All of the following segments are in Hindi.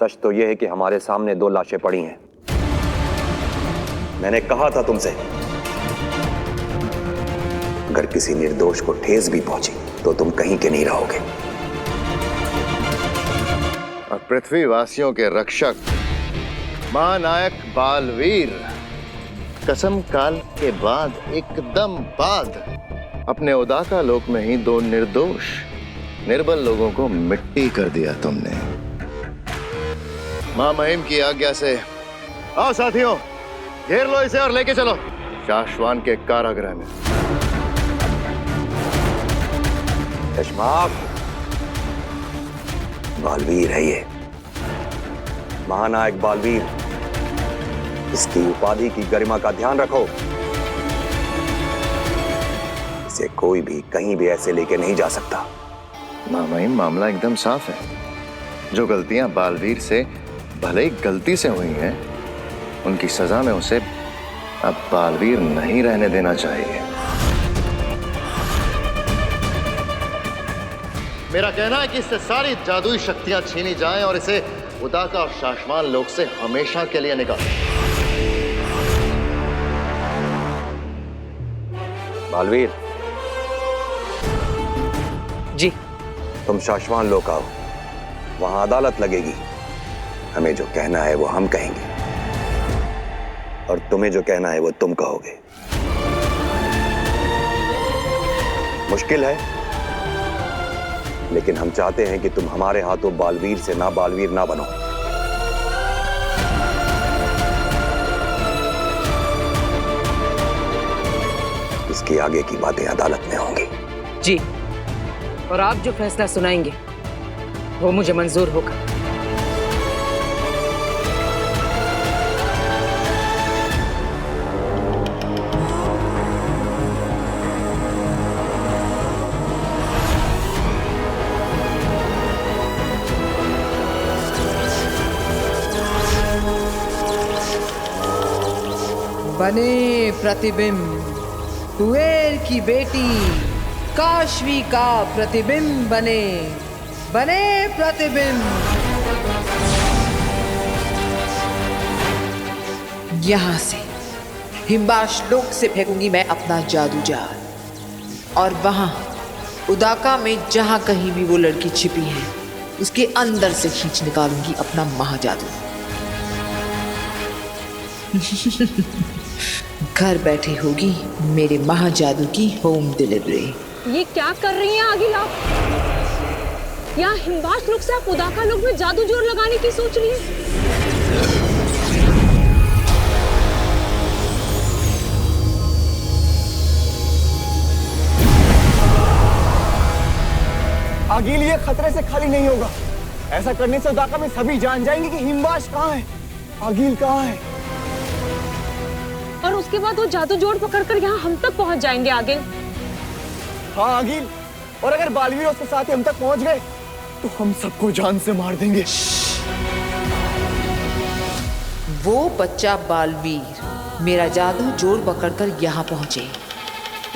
सच तो यह है कि हमारे सामने 2 लाशें पड़ी हैं। मैंने कहा था तुमसे, अगर किसी निर्दोष को ठेस भी पहुंची तो तुम कहीं के नहीं रहोगे। और पृथ्वीवासियों के रक्षक महानायक बालवीर कसम काल के बाद एकदम बाद अपने उदाका लोक में ही 2 निर्दोष निर्बल लोगों को मिट्टी कर दिया तुमने। मां महिम की आज्ञा से आओ साथियों, घेर लो इसे और लेके चलो शाश्वान के कारागृह में। यशमाक, बालवीर है ये, महानायक बालवीर। इसकी उपाधि की गरिमा का ध्यान रखो। इसे कोई भी कहीं भी ऐसे लेके नहीं जा सकता। मां महिम, मामला एकदम साफ है। जो गलतियां बालवीर से भले ही गलती से हुई हैं, उनकी सजा में उसे अब बालवीर नहीं रहने देना चाहिए। मेरा कहना है कि इससे सारी जादुई शक्तियां छीनी जाएं और इसे उदाका और शाश्वान लोक से हमेशा के लिए निकालें। बालवीर जी। तुम शाश्वान लोक आओ, वहां अदालत लगेगी। हमें जो कहना है वो हम कहेंगे और तुम्हें जो कहना है वो तुम कहोगे। मुश्किल है, लेकिन हम चाहते हैं कि तुम हमारे हाथों बालवीर से ना बालवीर ना बनो। इसकी आगे की बातें अदालत में होंगी। जी, और आप जो फैसला सुनाएंगे वो मुझे मंजूर होगा। बने प्रतिबिंब, कुबेर की बेटी काशवी का प्रतिबिंब बने, बने प्रतिबिंब। यहां से हिमबाश लोक से फेंकूंगी मैं अपना जादू जाल, और वहां उदाका में जहां कहीं भी वो लड़की छिपी है उसके अंदर से खींच निकालूंगी अपना महाजादू। घर बैठे होगी मेरे महाजादू की होम डिलीवरी। ये क्या कर रही हैं आगिल आप? यहाँ हिमबाश लोक से आप उदाका लोक में जादू जोर लगाने की सोच रही हैं? आगिल, ये खतरे से खाली नहीं होगा। ऐसा करने से उदाका में सभी जान जाएंगे कि हिमबाश कहाँ है, आगिल कहाँ है। और उसके बाद वो जादू जोड़ पकड़कर यहाँ हम तक पहुँच जाएंगे आगिल। हाँ आगिल, और अगर बालवीर उसके साथ ही हम तक पहुँच गए तो हम सबको जान से मार देंगे। वो बच्चा बालवीर मेरा जादू जोड़ पकड़कर यहाँ पहुंचे,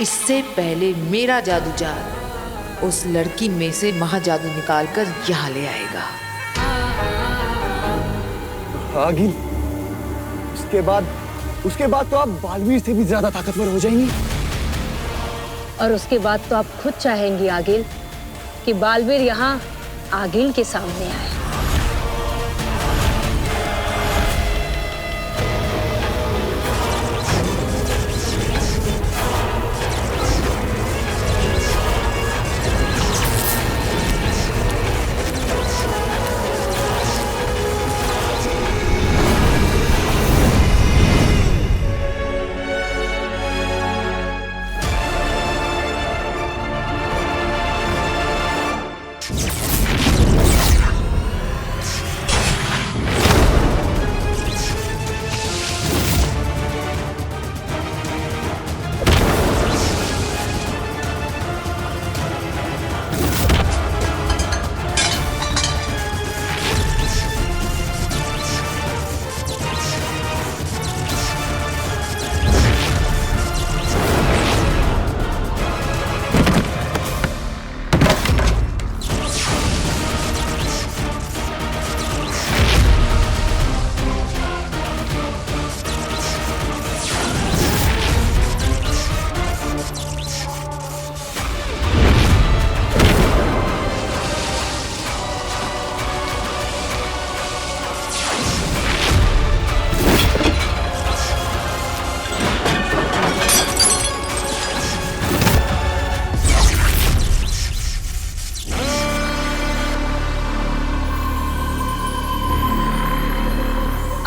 इससे पहले मेरा जादू जाल उस लड़की में से महाजादू निकालकर यहाँ ले आएगा। आगिल, उसके बाद तो आप बालवीर से भी ज्यादा ताकतवर हो जाएंगी। और उसके बाद तो आप खुद चाहेंगी आगिल कि बालवीर यहाँ आगिल के सामने आए।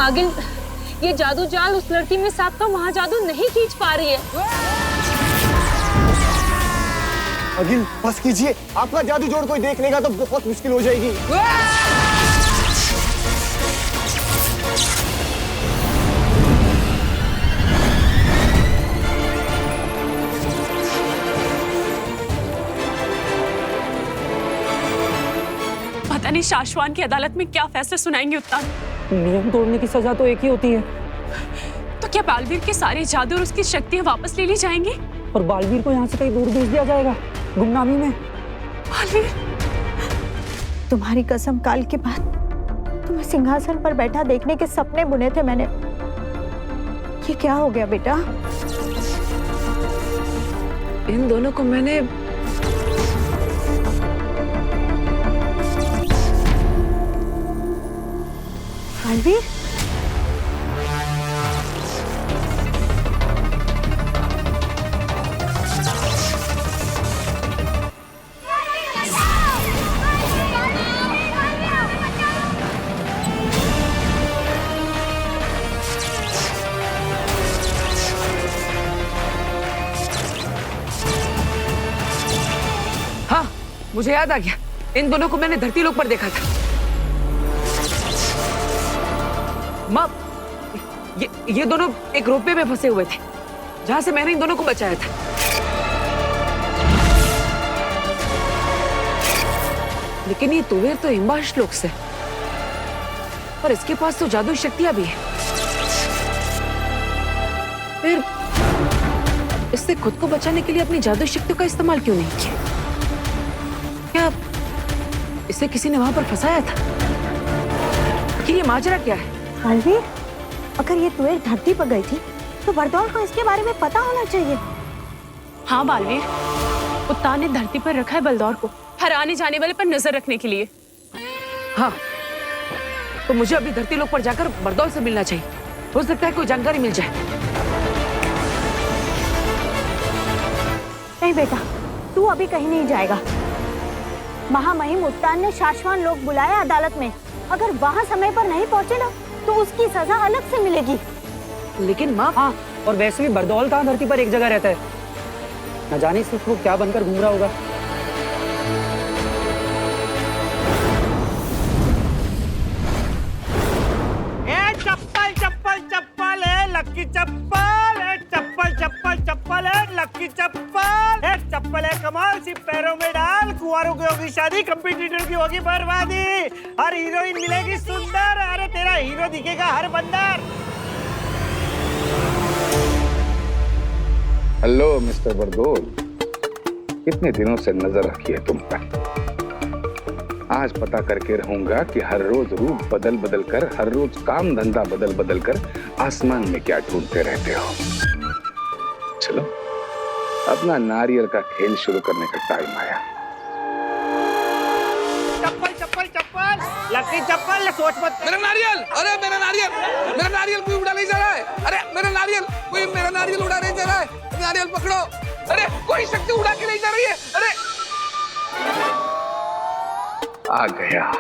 आगिल, ये जादू जाल उस लड़की में सांप का वहां जादू नहीं खींच पा रही है। आगिल बस कीजिए, आपका जादू जोड़ कोई देख लेगा तो बहुत मुश्किल हो जाएगी। पता नहीं शाश्वान की अदालत में क्या फैसला सुनाएंगे उत्तान। नियम तोड़ने की सजा तो एक ही होती है। तो क्या बालवीर के सारे जादू और उसकी शक्तियां वापस ले ली जाएंगी? और बालवीर को यहाँ से कहीं दूर भेज दिया जाएगा, गुमनामी में। बालवीर, तुम्हारी कसम, काल के बाद तुम्हें सिंहासन पर बैठा देखने के सपने बुने थे मैंने। ये क्या हो गया बेटा? इन दोनों को मैंने बालवीर, हाँ, मुझे याद आ गया। इन दोनों को मैंने धरती लोक पर देखा था। माँ, ये दोनों एक रोपवे में फंसे हुए थे, जहां से मैंने इन दोनों को बचाया था। लेकिन ये तुवेर तो हिमवाश लोक से, और इसके पास तो जादू शक्तियां भी है। फिर इससे खुद को बचाने के लिए अपनी जादू शक्तियों का इस्तेमाल क्यों नहीं किया? क्या इसे किसी ने वहां पर फंसाया था? आखिर ये माजरा क्या है? बालवीर, अगर ये तुवेर धरती पर गई थी तो बरदौल को इसके बारे में पता होना चाहिए। हाँ बालवीर, उत्तान ने धरती पर रखा है बलदौर को हर आने जाने वाले पर नजर रखने के लिए। हाँ, तो मुझे अभी धरती लोक पर जाकर बरदौल से मिलना चाहिए। हो सकता है कोई जानकारी मिल जाए। नहीं बेटा, तू अभी कहीं नहीं जाएगा। महामहिम उत्तान ने शाश्वान लोग बुलाया अदालत में। अगर वहाँ समय पर नहीं पहुँचे ना तो उसकी सजा अलग से मिलेगी। लेकिन माँ, हाँ, और वैसे भी बरदौल कहाँ धरती पर एक जगह रहता है? न जाने सिर्फ वो क्या बनकर घूम रहा होगा। चप्पल चप्पल चप्पल है लक्की चप्पल है, चप्पल चप्पल चप्पल है लक्की चप्पल है, चप्पल है कमाल, सिर्फ पैरों में डाल। कुंवारों की होगी शादी, कंपटीटर की होगी बर्बादी। हर हीरोइन मिलेगी सुंदर, अरे तेरा हीरो दिखेगा हर बंदर। हेलो मिस्टर बरदौल, कितने दिनों से नजर रखी है तुम पर। आज पता करके रहूंगा कि हर रोज रूप बदल बदल कर, हर रोज काम धंधा बदल बदल कर आसमान में क्या ढूंढते रहते हो। चलो, अपना नारियल का खेल शुरू करने का टाइम आया। चप्पल चप्पल चप्पल लक्की चप्पल, सोच मत। मेरा नारियल, अरे मेरा नारियल कोई उड़ा नहीं जा रहा है। अरे मेरा नारियल, कोई मेरा नारियल उड़ा नहीं जा रहा है। नारियल पकड़ो। अरे कोई शक्ति उड़ा के नहीं जा रही है। अरे आ गया,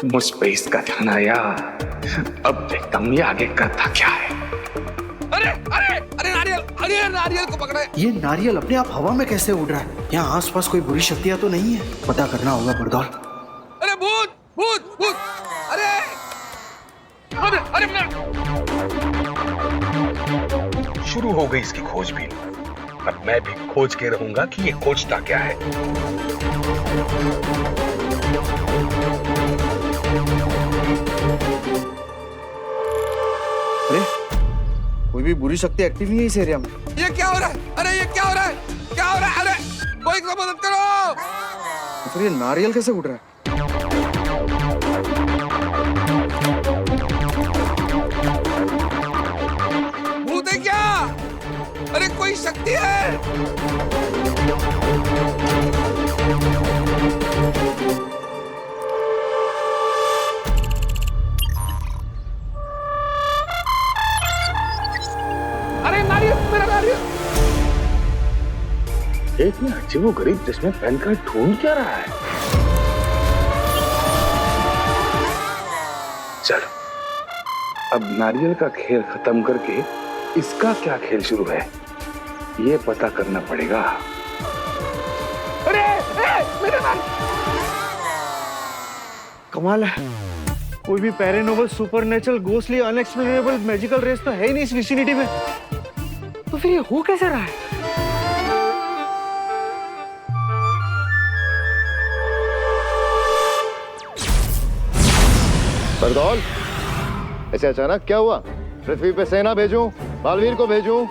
मुझ पे इसका ध्यान आया। अब देखता हूँ ये आगे करता क्या है। अरे अरे अरे नारियल, अरे नारियल को पकड़ा। ये नारियल अपने आप हवा में कैसे उड़ रहा है? यहाँ आसपास कोई बुरी शक्तियाँ तो नहीं है? पता करना होगा बरदौल। अरे भूत भूत भूत, अरे अरे अरे शुरू हो गई इसकी खोजबीन। अब मैं भी खोज के रहूंगा कि ये खोजता क्या है। अरे कोई भी बुरी शक्ति एक्टिव नहीं है इस एरिया में। ये क्या हो रहा है? अरे ये क्या हो रहा है? क्या हो रहा है? अरे कोई तो मदद करो। तो फिर ये नारियल कैसे उड़ रहा है? भूत है क्या? अरे कोई शक्ति है? अरे नारियल, मेरा नारियल। एक ना अजीबोगरीब जिसमें पहनकर ढूंढ क्या रहा है। चलो अब नारियल का खेल खत्म करके इसका क्या खेल शुरू है, ये पता करना पड़ेगा। अरे मेरा कमाल है, कोई भी paranormal, supernatural, ghostly, unexplainable, magical race तो है ही नहीं इस विसिनिटी में। तो फिर ये हो कैसे रहा है? बरदौल, ऐसे अचानक क्या हुआ? पृथ्वी पे सेना भेजूं, बालवीर को भेजूं?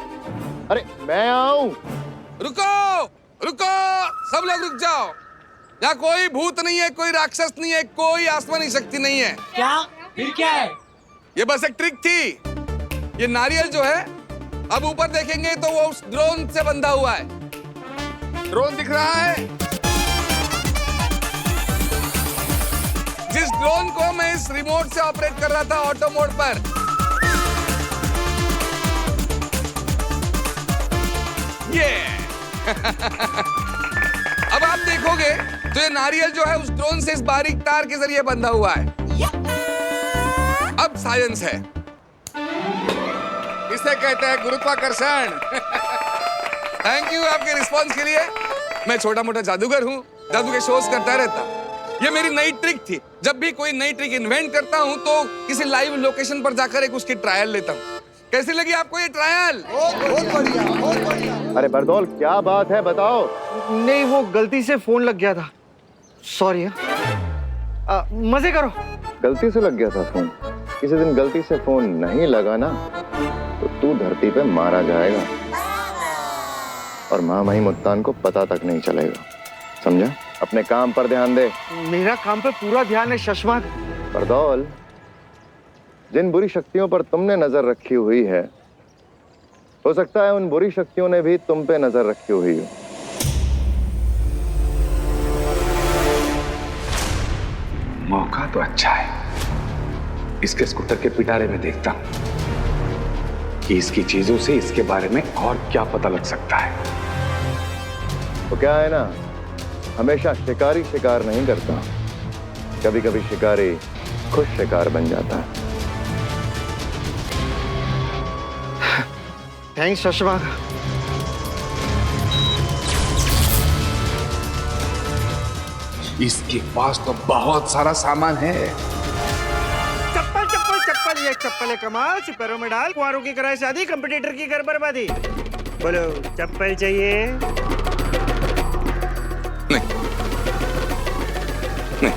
अरे मैं आऊं। रुको रुको, सब लोग रुक जाओ। यहाँ कोई भूत नहीं है, कोई राक्षस नहीं है, कोई आसमानी शक्ति नहीं है। क्या? फिर क्या है? ये बस एक ट्रिक थी। ये नारियल जो है, अब ऊपर देखेंगे तो वो उस ड्रोन से बंधा हुआ है। ड्रोन दिख रहा है? जिस ड्रोन को मैं इस रिमोट से ऑपरेट कर रहा था ऑटो मोड पर, ये अब आप देखोगे तो ये नारियल जो है उस ड्रोन से इस बारीक तार के जरिए बंधा हुआ है। अब साइंस है, इसे कहते हैं गुरुत्वाकर्षण। थैंक यू आपके रिस्पांस के लिए। मैं छोटा मोटा जादूगर हूँ, जादू के शोज करता रहता। ये मेरी नई ट्रिक थी। जब भी कोई नई ट्रिक इन्वेंट करता हूँ तो किसी लाइव लोकेशन पर जाकर एक उसकी ट्रायल लेता हूँ। कैसी लगी आपको ये ट्रायल? बहुत बढ़िया, बहुत बढ़िया। अरे बरदौल, क्या बात है, बताओ। नहीं, वो गलती से फोन लग गया था, सॉरी। मजे करो। गलती से लग गया था फोन? किसी दिन गलती से फोन नहीं लगा ना तो तू धरती पे मारा जाएगा और महामहिम उत्तान को पता तक नहीं चलेगा, समझा? अपने काम पर ध्यान दे। मेरा काम पे पूरा ध्यान है शशमाग। बरदौल, जिन बुरी शक्तियों पर तुमने नजर रखी हुई है, हो सकता है उन बुरी शक्तियों ने भी तुम पे नजर रखी हुई हो। मौका तो अच्छा है, इसके स्कूटर के पिटारे में देखता हूं कि इसकी चीजों से इसके बारे में और क्या पता लग सकता है। तो क्या है ना, हमेशा शिकारी शिकार नहीं करता, कभी कभी शिकारी खुद शिकार बन जाता है। थैंक्स शशमाग। इसके पास तो बहुत सारा सामान है। चप्पल चप्पल चप्पल, ये चप्पल है कमाल, सिपैरों में डाल, कुंवारों की कराए शादी, कंपटीटर की घर बर्बादी। बोलो चप्पल चाहिए? नहीं नहीं।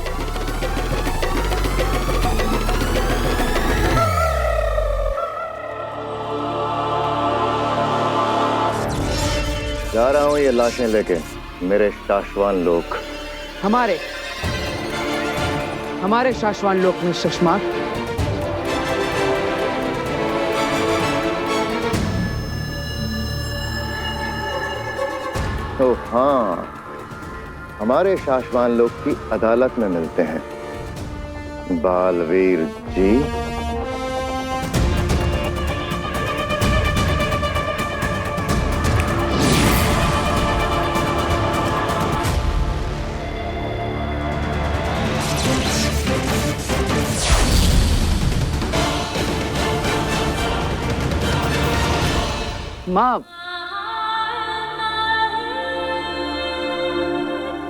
जा रहा हूं ये लाशें लेके मेरे शाश्वान लोक। हमारे शाश्वान लोक में शशमाग। तो हाँ, हमारे शाश्वान लोक की अदालत में मिलते हैं बालवीर जी। माँ,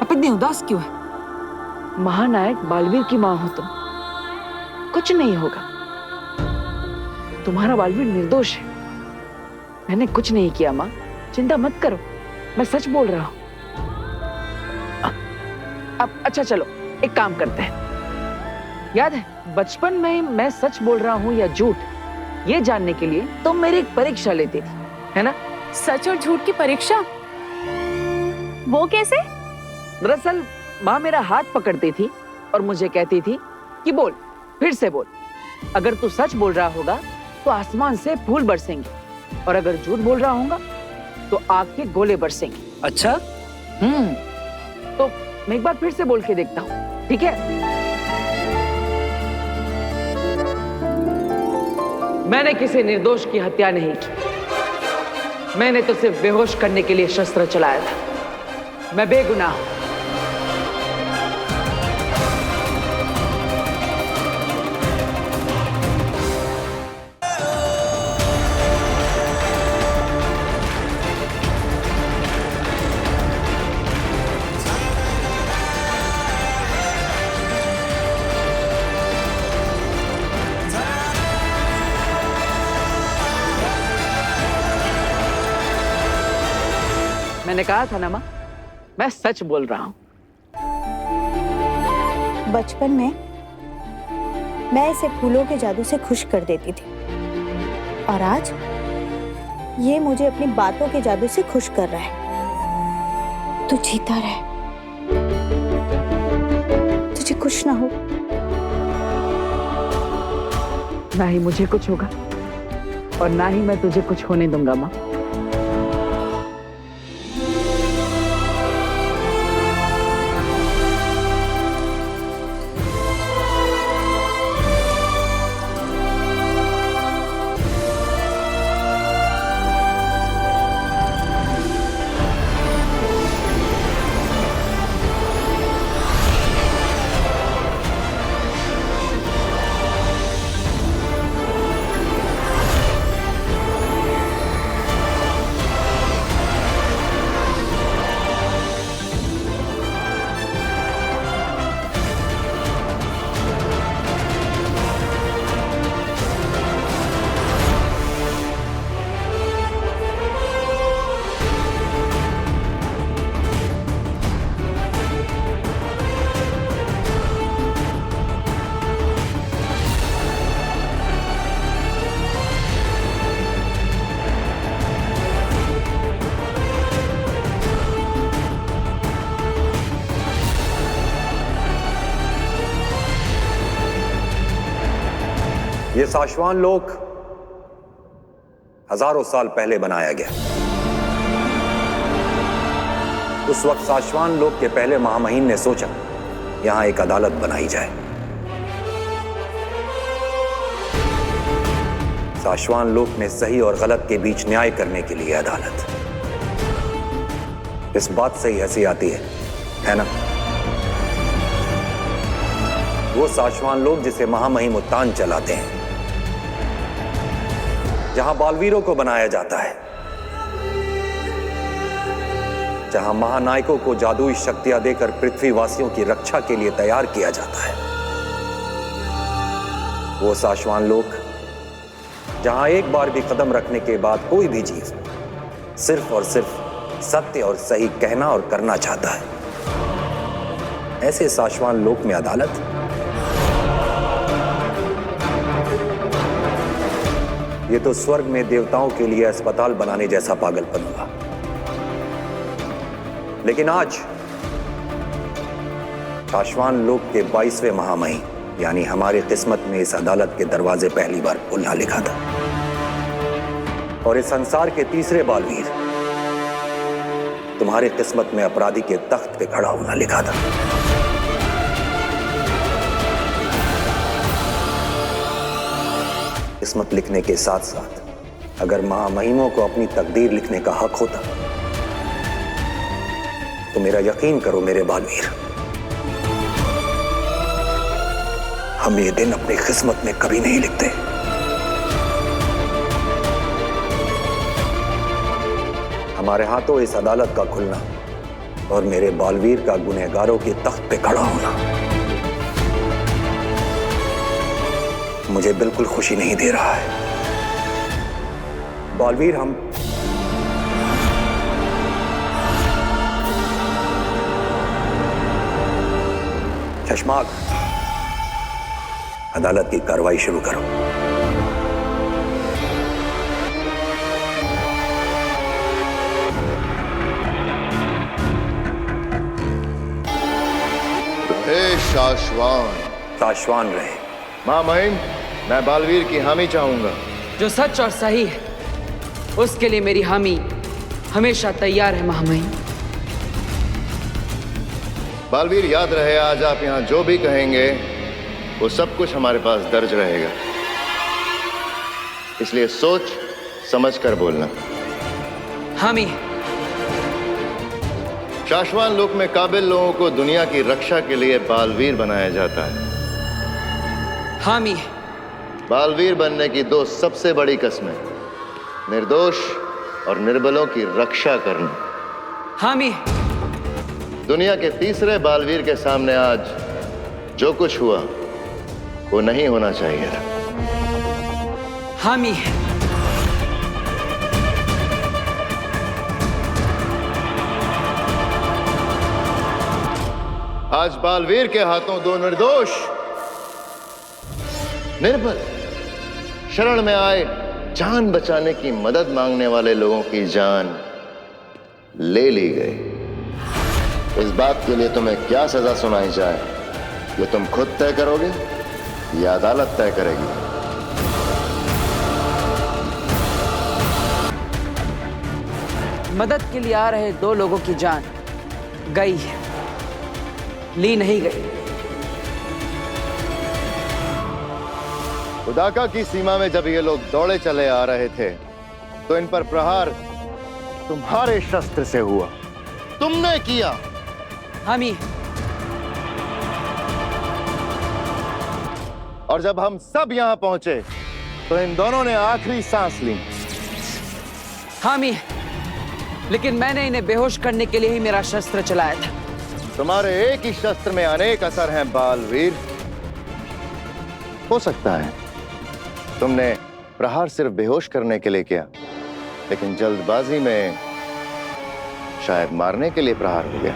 आप इतनी उदास क्यों है? महानायक बालवीर की माँ हो तुम, कुछ नहीं होगा। तुम्हारा बालवीर निर्दोष है। मैंने कुछ नहीं किया माँ, चिंता मत करो, मैं सच बोल रहा हूँ। अब अच्छा चलो, एक काम करते हैं। याद है बचपन में मैं सच बोल रहा हूँ या झूठ, ये जानने के लिए तुम मेरी एक परीक्षा लेती थी, है ना? सच और झूठ की परीक्षा? वो कैसे? दरअसल माँ मेरा हाथ पकड़ती थी और मुझे कहती थी कि बोल, फिर से बोल। अगर तू सच बोल रहा होगा तो आसमान से फूल बरसेंगे और अगर झूठ बोल रहा होगा तो आग के गोले बरसेंगे। अच्छा? तो मैं एक बार फिर से बोल के देखता हूँ, ठीक है? मैंने किसी निर्दोष की हत्या नहीं की। मैंने तो सिर्फ बेहोश करने के लिए शस्त्र चलाया था। मैं बेगुनाह हूं। मैंने कहा था ना माँ, मैं सच बोल रहा हूँ। बचपन में मैं इसे फूलों के जादू से खुश कर देती थी और आज ये मुझे अपनी बातों के जादू से खुश कर रहा है। तू जीता रहे, तुझे कुछ ना हो। ना ही मुझे कुछ होगा और ना ही मैं तुझे कुछ होने दूंगा माँ। ये साशवान लोक हजारों साल पहले बनाया गया। उस वक्त साशवान लोक के पहले महामहिम ने सोचा यहां एक अदालत बनाई जाए। साशवान लोक में सही और गलत के बीच न्याय करने के लिए अदालत। इस बात से ही हंसी आती है ना? वो साशवान लोग जिसे महामहिम उत्तान चलाते हैं, जहां बालवीरों को बनाया जाता है, जहां महानायकों को जादुई शक्तियां देकर पृथ्वीवासियों की रक्षा के लिए तैयार किया जाता है। वो साशवान लोक जहां एक बार भी कदम रखने के बाद कोई भी चीज सिर्फ और सिर्फ सत्य और सही कहना और करना चाहता है। ऐसे साशवान लोक में अदालत ये तो स्वर्ग में देवताओं के लिए अस्पताल बनाने जैसा पागलपन हुआ। लेकिन आज साशवान लोक के 22वें महामहिम यानी हमारी किस्मत में इस अदालत के दरवाजे पहली बार खोलना लिखा था और इस संसार के तीसरे बालवीर तुम्हारी किस्मत में अपराधी के तख्त पे खड़ा होना लिखा था। किस्मत लिखने के साथ साथ अगर महामहिमों को अपनी तकदीर लिखने का हक होता तो मेरा यकीन करो मेरे बालवीर, हम ये दिन अपनी किस्मत में कभी नहीं लिखते। हमारे हाथों इस अदालत का खुलना और मेरे बालवीर का गुनहगारों के तख्त पे खड़ा होना मुझे बिल्कुल खुशी नहीं दे रहा है। बालवीर, हम चश्माक, अदालत की कार्रवाई शुरू करो। हे साशवान रहे। महामहिम, मैं बालवीर की हामी चाहूंगा। जो सच और सही है उसके लिए मेरी हामी हमेशा तैयार है महामहिम। बालवीर, याद रहे आज आप यहाँ जो भी कहेंगे वो सब कुछ हमारे पास दर्ज रहेगा, इसलिए सोच समझ कर बोलना। हामी। साशवान लोक में काबिल लोगों को दुनिया की रक्षा के लिए बालवीर बनाया जाता है। हामी। बालवीर बनने की दो सबसे बड़ी कस्में, निर्दोष और निर्बलों की रक्षा करना। हामी। दुनिया के तीसरे बालवीर के सामने आज जो कुछ हुआ वो नहीं होना चाहिए था। हामी। आज बालवीर के हाथों दो निर्दोष, निर्बल, शरण में आए जान बचाने की मदद मांगने वाले लोगों की जान ले ली गई। इस बात के लिए तुम्हें क्या सजा सुनाई जाए, ये तुम खुद तय करोगे या अदालत तय करेगी? मदद के लिए आ रहे दो लोगों की जान गई है, ली नहीं गई। उदाका की सीमा में जब ये लोग दौड़े चले आ रहे थे तो इन पर प्रहार तुम्हारे शस्त्र से हुआ, तुमने किया। हम ही। और जब हम सब यहां पहुंचे तो इन दोनों ने आखिरी सांस ली। हम ही, लेकिन मैंने इन्हें बेहोश करने के लिए ही मेरा शस्त्र चलाया था। तुम्हारे एक ही शस्त्र में अनेक असर हैं बालवीर। हो सकता है तुमने प्रहार सिर्फ बेहोश करने के लिए किया, लेकिन जल्दबाजी में शायद मारने के लिए प्रहार हो गया।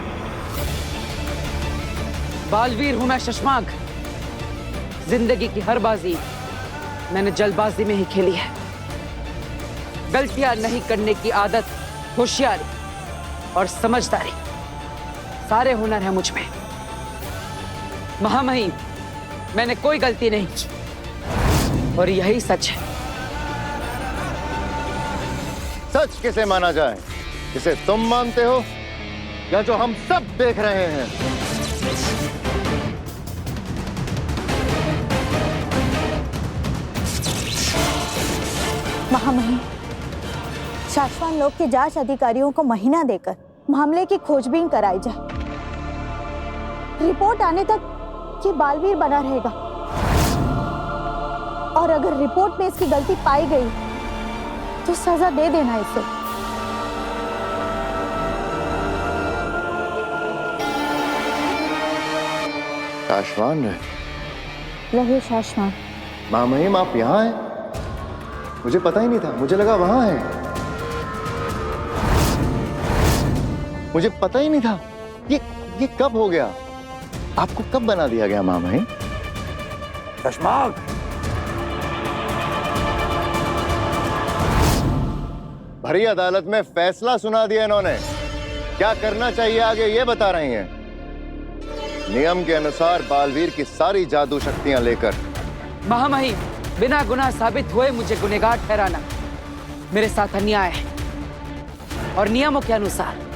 बालवीर हूं मैं शशांक। जिंदगी की हर बाजी मैंने जल्दबाजी में ही खेली है। गलतियां नहीं करने की आदत, होशियारी और समझदारी, सारे हुनर हैं मुझ में। महामहिम, मैंने कोई गलती नहीं की और यही सच है। सच किसे माना जाए, जिसे तुम मानते हो या जो हम सब देख रहे हैं? महामहिम, शाश्वान लोक के जांच अधिकारियों को महीना देकर मामले की खोजबीन कराई जाए। रिपोर्ट आने तक ये बालवीर बना रहेगा और अगर रिपोर्ट में इसकी गलती पाई गई तो सजा दे देना इसे। शाश्वान रहे शाश्वान। महामहिम, आप यहाँ हैं? मुझे पता ही नहीं था, मुझे लगा वहां है। मुझे पता ही नहीं था। ये कब हो गया? आपको कब बना दिया गया महामहिम? शशांक, भरी अदालत में फैसला सुना दिया इन्होंने। क्या करना चाहिए आगे ये बता रही हैं। नियम के अनुसार बालवीर की सारी जादू शक्तियां लेकर। महामहिम, बिना गुनाह साबित हुए मुझे गुनहगार ठहराना मेरे साथ अन्याय है और नियमों के अनुसार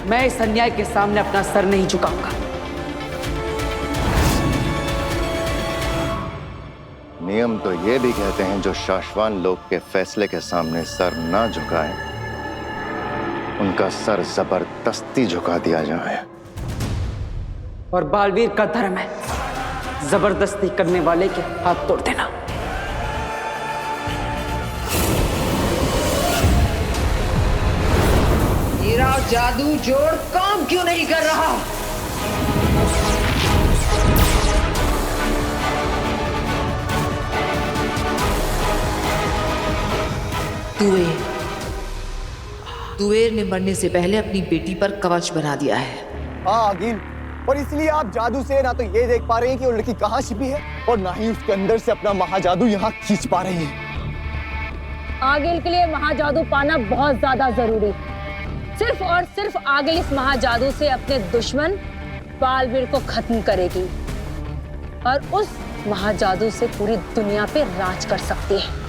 मैं इस अन्याय के सामने अपना सर नहीं झुकाऊंगा। नियम तो ये भी कहते हैं जो शाश्वान लोक के फैसले के सामने सर ना झुकाए, उनका सर जबरदस्ती झुका दिया जाए। और बालवीर का धर्म है जबरदस्ती करने वाले के हाथ तोड़ देना। मेरा जादू जोड़ काम क्यों नहीं कर रहा? तुवेर ने मरने से पहले अपनी बेटी पर कवच बना दिया है। हाँ आगिल, और इसलिए आप जादू से ना तो ये देख पा रहे हैं कि वो लड़की कहाँ छिपी है और ना ही उसके अंदर से अपना महाजादू यहाँ खींच पा रही है। आगिल के लिए महाजादू पाना बहुत ज्यादा जरूरी। सिर्फ और सिर्फ आगिल इस महाजादू से अपने दुश्मन बालवीर को खत्म करेगी और उस महाजादू से पूरी दुनिया पे राज कर सकती है।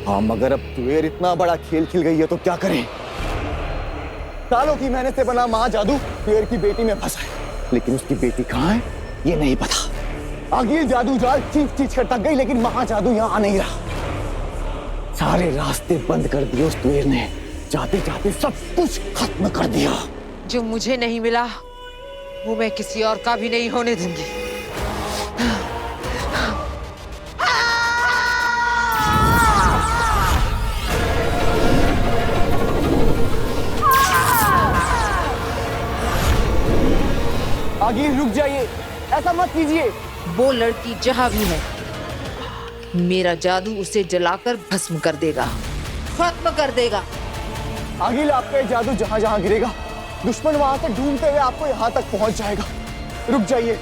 हाँ, मगर अब तुवेर इतना बड़ा खेल खेल गई है तो क्या करें? सालों की मेहनत से बना महाजादू तुवेर की बेटी में फंसा है, लेकिन उसकी बेटी कहाँ है ये नहीं पता। आगिल जादू जाल खींच कर थक गई, लेकिन महाजादू यहाँ आ नहीं रहा। सारे रास्ते बंद कर दिए उस तुवेर ने, जाते जाते सब कुछ खत्म कर दिया। जो मुझे नहीं मिला वो मैं किसी और का भी नहीं होने दूंगी। आगिल रुक जाइए, ऐसा मत कीजिए। वो लड़की जहां भी है मेरा जादू उसे जलाकर भस्म कर देगा, खत्म कर देगा। आगिल, आपका जादू जहां जहां गिरेगा दुश्मन वहां से ढूंढते हुए आपको यहां तक पहुंच जाएगा। रुक जाइए।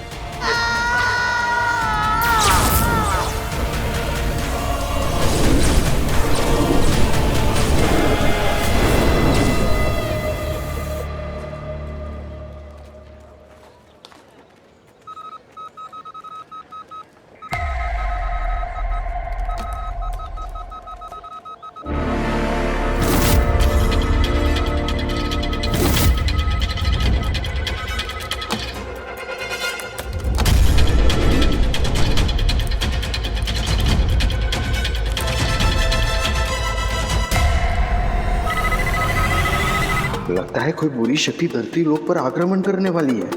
लगता है कोई बुरी शक्ति धरती लोक पर आक्रमण करने वाली है।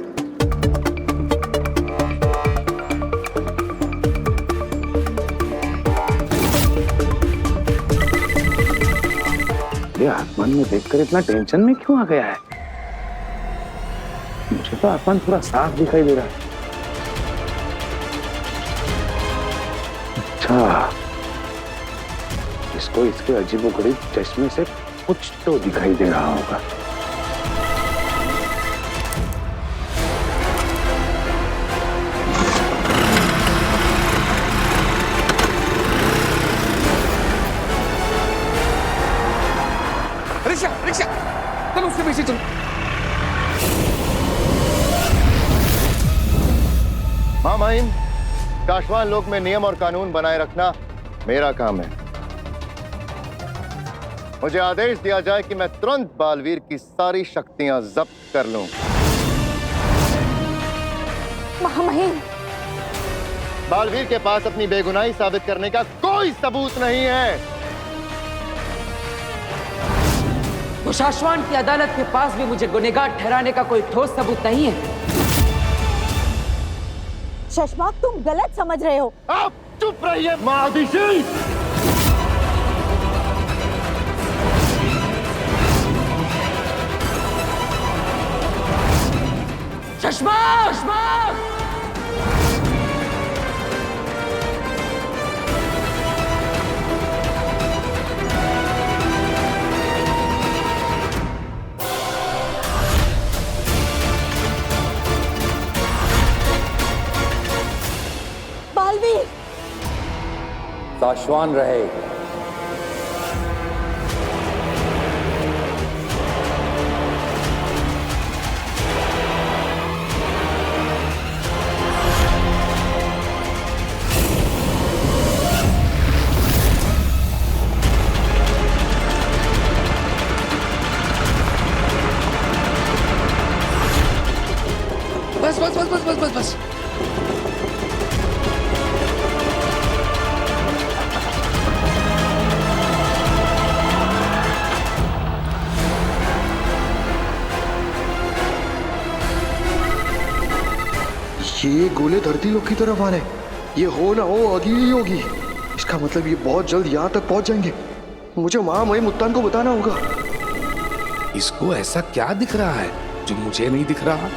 ये आसमान में देखकर इतना टेंशन में क्यों आ गया है? मुझे तो आसमान पूरा साफ दिखाई दे रहा है। अच्छा, इसको इसके अजीबोगरीब चश्मे से कुछ तो दिखाई दे रहा होगा। रिक्शा रिक्शा, चलो उसके पीछे चलो। हाँ माहिम, काशवान लोक में नियम और कानून बनाए रखना मेरा काम है। मुझे आदेश दिया जाए कि मैं तुरंत बालवीर की सारी शक्तियां जब्त कर लूं। महामहिम, बालवीर के पास अपनी बेगुनाही साबित करने का कोई सबूत नहीं है। तो शाश्वान की अदालत के पास भी मुझे गुनहगार ठहराने का कोई ठोस सबूत नहीं है। शशमाक, तुम गलत समझ रहे हो। आप चुप रहिए महादिशी। शशमाक! शशमाक! बालवीर, शाश्वान रहे। बस बस बस बस बस बस बस। ये गोले धरती लोक की तरफ आ रहे हैं। ये हो ना हो आगे ही होगी। इसका मतलब ये बहुत जल्द यहाँ तक पहुंच जाएंगे। मुझे महामहिम मुत्तान को बताना होगा। इसको ऐसा क्या दिख रहा है जो मुझे नहीं दिख रहा?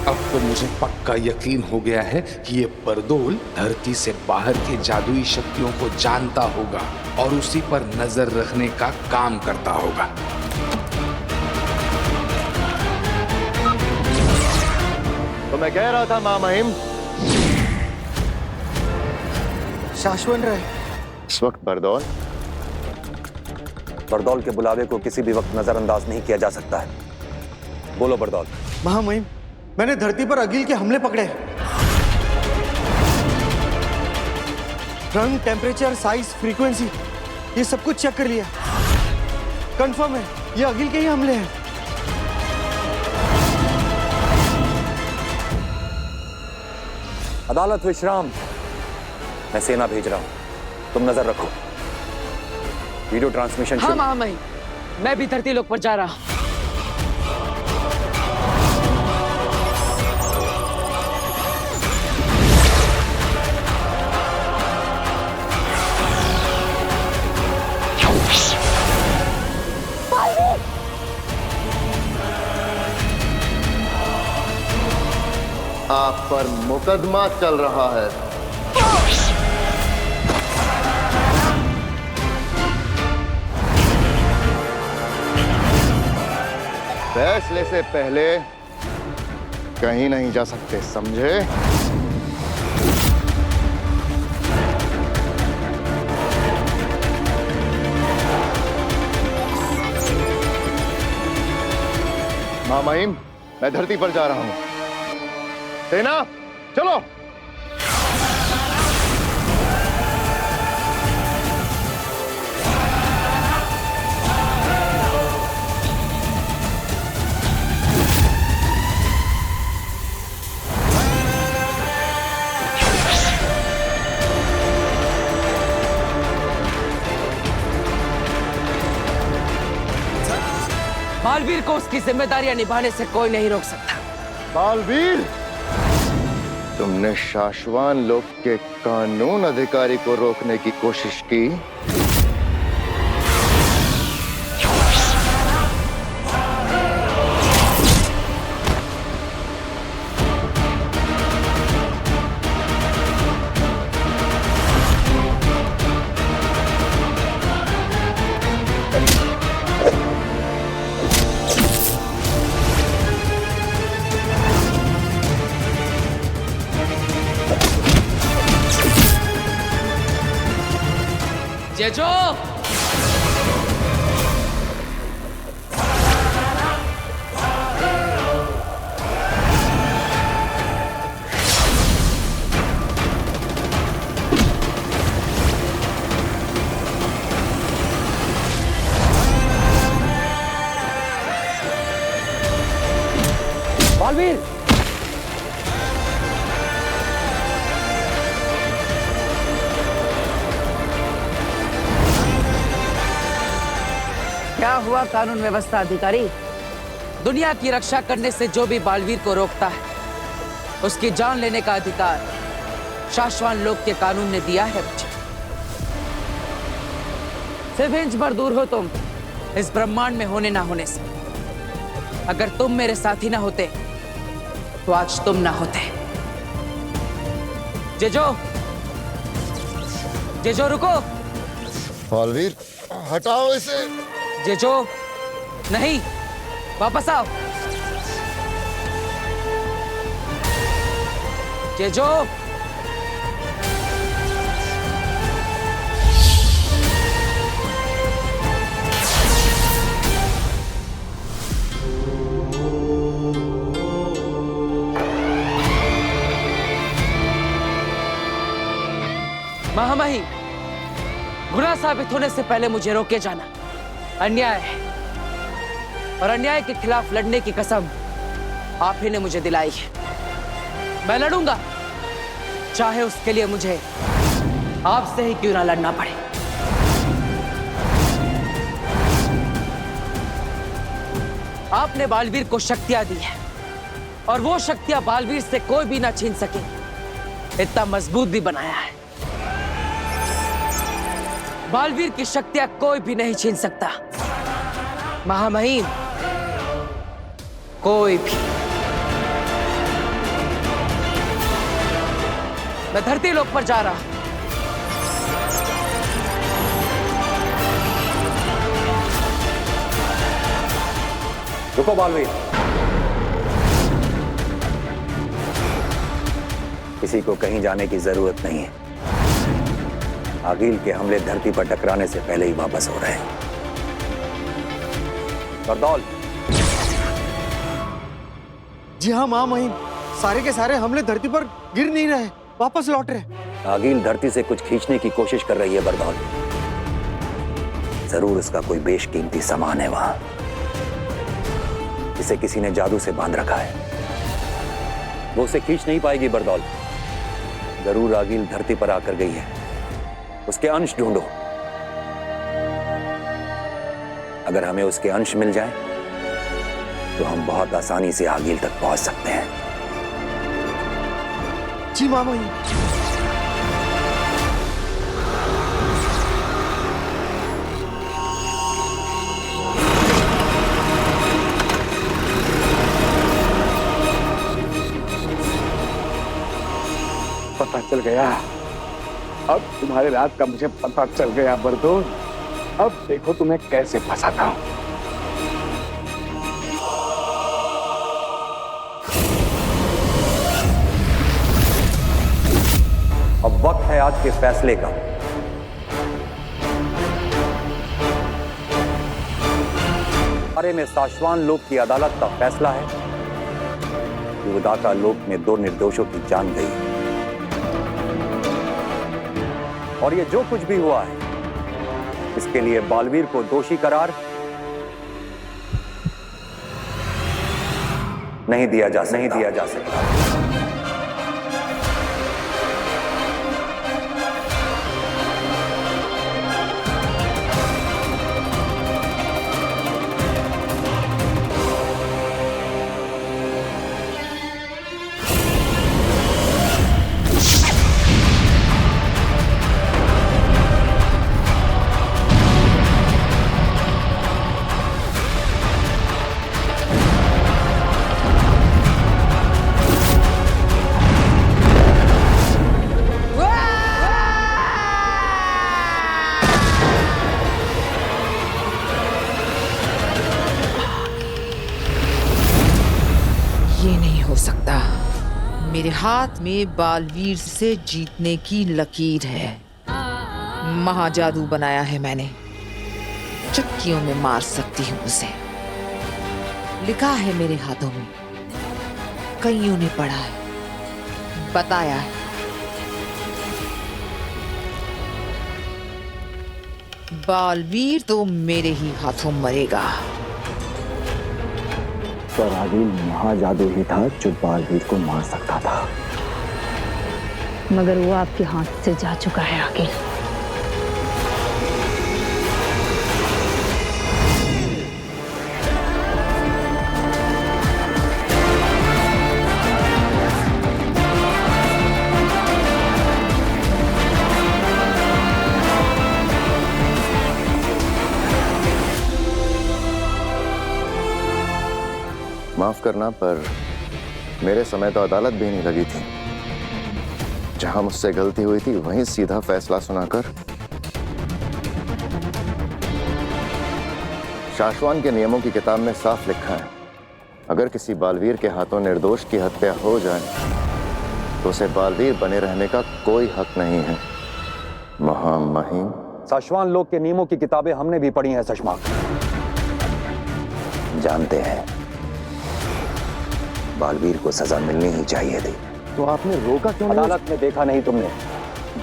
अब तो मुझे पक्का यकीन हो गया है कि ये बरदोल धरती से बाहर के जादुई शक्तियों को जानता होगा और उसी पर नजर रखने का काम करता होगा। तो मैं कह रहा था महामहिम, शाश्वत रहे। इस वक्त बरदौल के बुलावे को किसी भी वक्त नजरअंदाज नहीं किया जा सकता है। बोलो बरदौल। महामहिम, मैंने धरती पर अगिल के हमले पकड़े। रंग, टेम्परेचर, साइज, फ्रीक्वेंसी, ये सब कुछ चेक कर लिया। कंफर्म है ये अगिल के ही हमले हैं। अदालत विश्राम। मैं सेना भेज रहा हूं, तुम नजर रखो। Video transmission. हाँ महामहिम, मैं भी धरती लोक पर जा रहा हूं। आप पर मुकदमा चल रहा है। फैसले से पहले कहीं नहीं जा सकते, समझे? मां महिम, मैं धरती पर जा रहा हूं। सेना, चलो। बालवीर को उसकी जिम्मेदारियां निभाने से कोई नहीं रोक सकता। बालवीर, तुमने शाश्वान लोक के कानून अधिकारी को रोकने की कोशिश की, जेजो, बालवीर, क्या हुआ कानून व्यवस्था अधिकारी? दुनिया की रक्षा करने से जो भी बालवीर को रोकता है उसकी जान लेने का अधिकार शाश्वान लोक के कानून ने दिया है मुझे। सिर्फ इंच भर दूर हो तुम इस ब्रह्मांड में होने ना होने से। अगर तुम मेरे साथी ना होते तो आज तुम ना होते। जेजो, जेजो रुको। बालवीर, हटाओ इसे। जेजो, नहीं, वापस आओ। जेजो, महामहिम, गुनाह साबित होने से पहले मुझे रोके जाना अन्याय है, और अन्याय के खिलाफ लड़ने की कसम आप ही ने मुझे दिलाई है। मैं लड़ूंगा, चाहे उसके लिए मुझे आपसे ही क्यों ना लड़ना पड़े। आपने बालवीर को शक्तियां दी है और वो शक्तियां बालवीर से कोई भी ना छीन सके, इतना मजबूत भी बनाया है। बालवीर की शक्तियां कोई भी नहीं छीन सकता महामहिम, कोई भी। मैं धरती लोक पर जा रहा। रुको बालवीर, किसी को कहीं जाने की जरूरत नहीं है। आगिल के हमले धरती पर टकराने से पहले ही वापस हो रहे हैं। बरदौल। जी हाँ मां महिम, सारे के सारे हमले धरती पर गिर नहीं रहे, वापस लौट रहे। आगिल धरती से कुछ खींचने की कोशिश कर रही है बरदौल। जरूर उसका कोई बेशकीमती सामान है वहां, इसे किसी ने जादू से बांध रखा है। वो उसे खींच नहीं पाएगी बरदौल। जरूर आगिल धरती पर आकर गई है, उसके अंश ढूंढो। अगर हमें उसके अंश मिल जाए तो हम बहुत आसानी से आगिल तक पहुंच सकते हैं। जी मामा जी। गया। अब तुम्हारे राज का मुझे पता चल गया बरदोन। अब देखो तुम्हें कैसे फंसाता हूं। अब वक्त है आज के फैसले का। बारे में साशवान लोक की अदालत का फैसला है कि उदाका लोक में 2 निर्दोषों की जान गई और ये जो कुछ भी हुआ है इसके लिए बालवीर को दोषी करार नहीं दिया जा सकता। ये नहीं हो सकता। मेरे हाथ में बालवीर से जीतने की लकीर है। महाजादू बनाया है मैंने, चक्कियों में मार सकती हूँ उसे। लिखा है मेरे हाथों में, कईयों ने पढ़ा है, बताया है। बालवीर तो मेरे ही हाथों मरेगा। पर आदिल महाजादू ही था जो बालवीर को मार सकता था। मगर वो आपके हाथ से जा चुका है आगे। माफ करना, पर मेरे समय तो अदालत भी नहीं लगी थी। जहां मुझसे गलती हुई थी वहीं सीधा फैसला सुनाकर शाश्वान के नियमों की किताब में साफ लिखा है, अगर किसी बालवीर के हाथों निर्दोष की हत्या हो जाए तो उसे बालवीर बने रहने का कोई हक नहीं है। महामहिम, साशवान लोक के नियमों की किताबें हमने भी पढ़ी हैं सशमाक। जानते हैं बालवीर को सजा मिलनी ही चाहिए थी। तो आपने रोका क्यों नहीं? अदालत में देखा नहीं तुमने?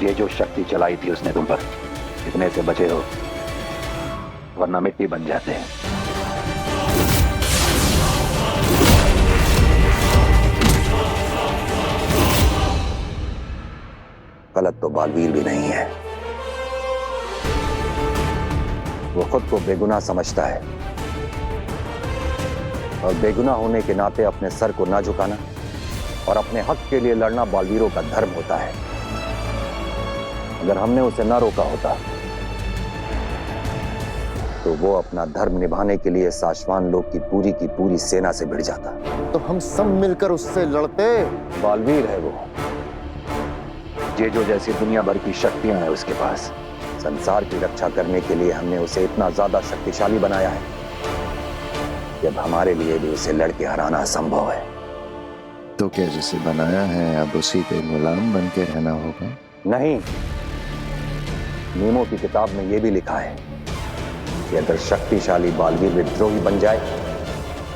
ये जो शक्ति चलाई थी उसने तुम पर, इतने से बचे हो वरना मिट्टी बन जाते हैं। गलत तो बालवीर भी नहीं है। वो खुद को बेगुनाह समझता है और बेगुनाह होने के नाते अपने सर को ना झुकाना और अपने हक के लिए लड़ना बालवीरों का धर्म होता है। अगर हमने उसे ना रोका होता तो वो अपना धर्म निभाने के लिए साशवान लोक की पूरी सेना से भिड़ जाता। तो हम सब मिलकर उससे लड़ते। बालवीर है वो, जेजो जैसी दुनिया भर की शक्तियां हैं उसके पास। संसार की रक्षा करने के लिए हमने उसे इतना ज्यादा शक्तिशाली बनाया है कि अब हमारे लिए भी उसे लड़के हराना असंभव है। तो क्या जिसे बनाया है अब उसी के गुलाम बन के रहना होगा? नहीं, नियमों की किताब में यह भी लिखा है कि अगर शक्तिशाली बालवीर विद्रोही बन जाए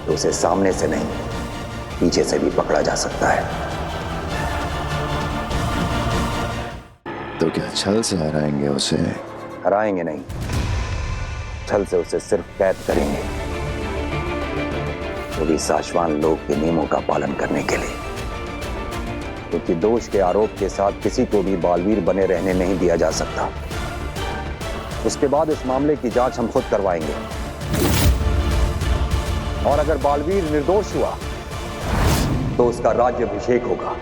तो उसे सामने से नहीं पीछे से भी पकड़ा जा सकता है। तो क्या छल से हराएंगे उसे? हराएंगे नहीं, छल से उसे सिर्फ कैद करेंगे, वो भी साशवान लोक के नियमों का पालन करने के लिए। क्योंकि दोष के आरोप के साथ किसी को भी बालवीर बने रहने नहीं दिया जा सकता। उसके बाद इस मामले की जांच हम खुद करवाएंगे और अगर बालवीर निर्दोष हुआ तो उसका राज्याभिषेक होगा।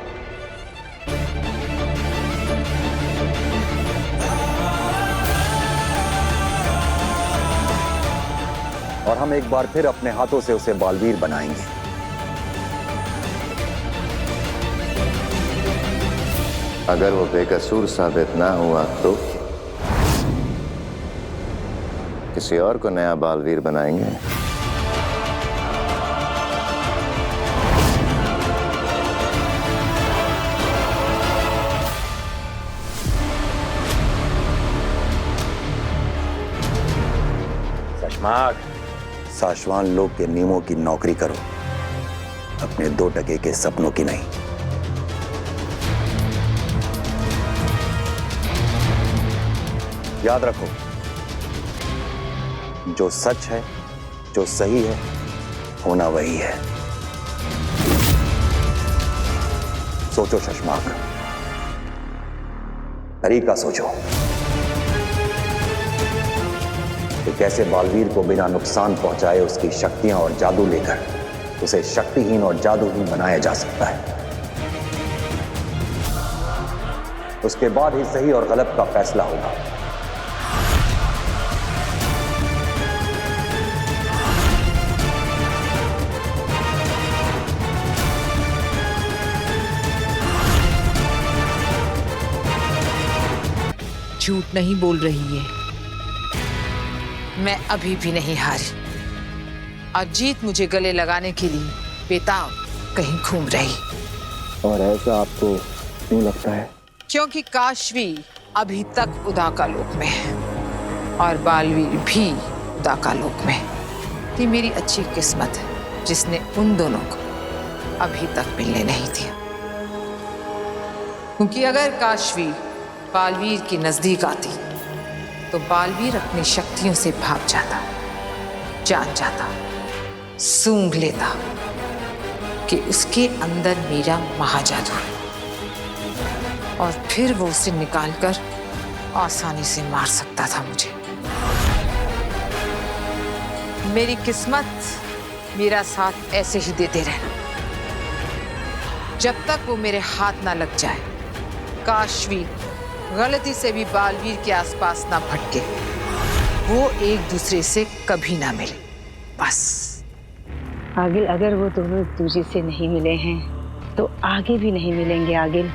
और हम एक बार फिर अपने हाथों से उसे बालवीर बनाएंगे। अगर वो बेकसूर साबित ना हुआ तो किसी और को नया बालवीर बनाएंगे। शशमाक, साशवान लोग के नियमों की नौकरी करो, अपने 2 टके के सपनों की नहीं। याद रखो, जो सच है, जो सही है, होना वही है। सोचो शशमाक, तरीका सोचो कि कैसे बालवीर को बिना नुकसान पहुंचाए उसकी शक्तियां और जादू लेकर उसे शक्तिहीन और जादूहीन बनाया जा सकता है। उसके बाद ही सही और गलत का फैसला होगा। झूठ नहीं बोल रही है, मैं अभी भी नहीं हारी। अजीत मुझे गले लगाने के लिए बेताब कहीं घूम रही। और ऐसा आपको क्यों लगता है? क्योंकि काशवी अभी तक उदाका लोक में है और बालवीर भी उदाका लोक में है। ये मेरी अच्छी किस्मत है जिसने उन दोनों को अभी तक मिलने नहीं दिया। क्योंकि अगर काशवी बालवीर के नजदीक आती तो बालवीर अपनी शक्तियों से भाग जाता, जान जाता, सूंघ लेता कि उसके अंदर मेरा महाजादू है और फिर वो उसे निकालकर आसानी से मार सकता था मुझे। मेरी किस्मत मेरा साथ ऐसे ही देते रहना जब तक वो मेरे हाथ ना लग जाए। काशवी गलती से भी बालवीर के आसपास ना भटके, वो एक दूसरे से कभी ना मिले, बस। आगिल, अगर वो दोनों एक दूसरे से नहीं मिले हैं तो आगे भी नहीं मिलेंगे आगिल।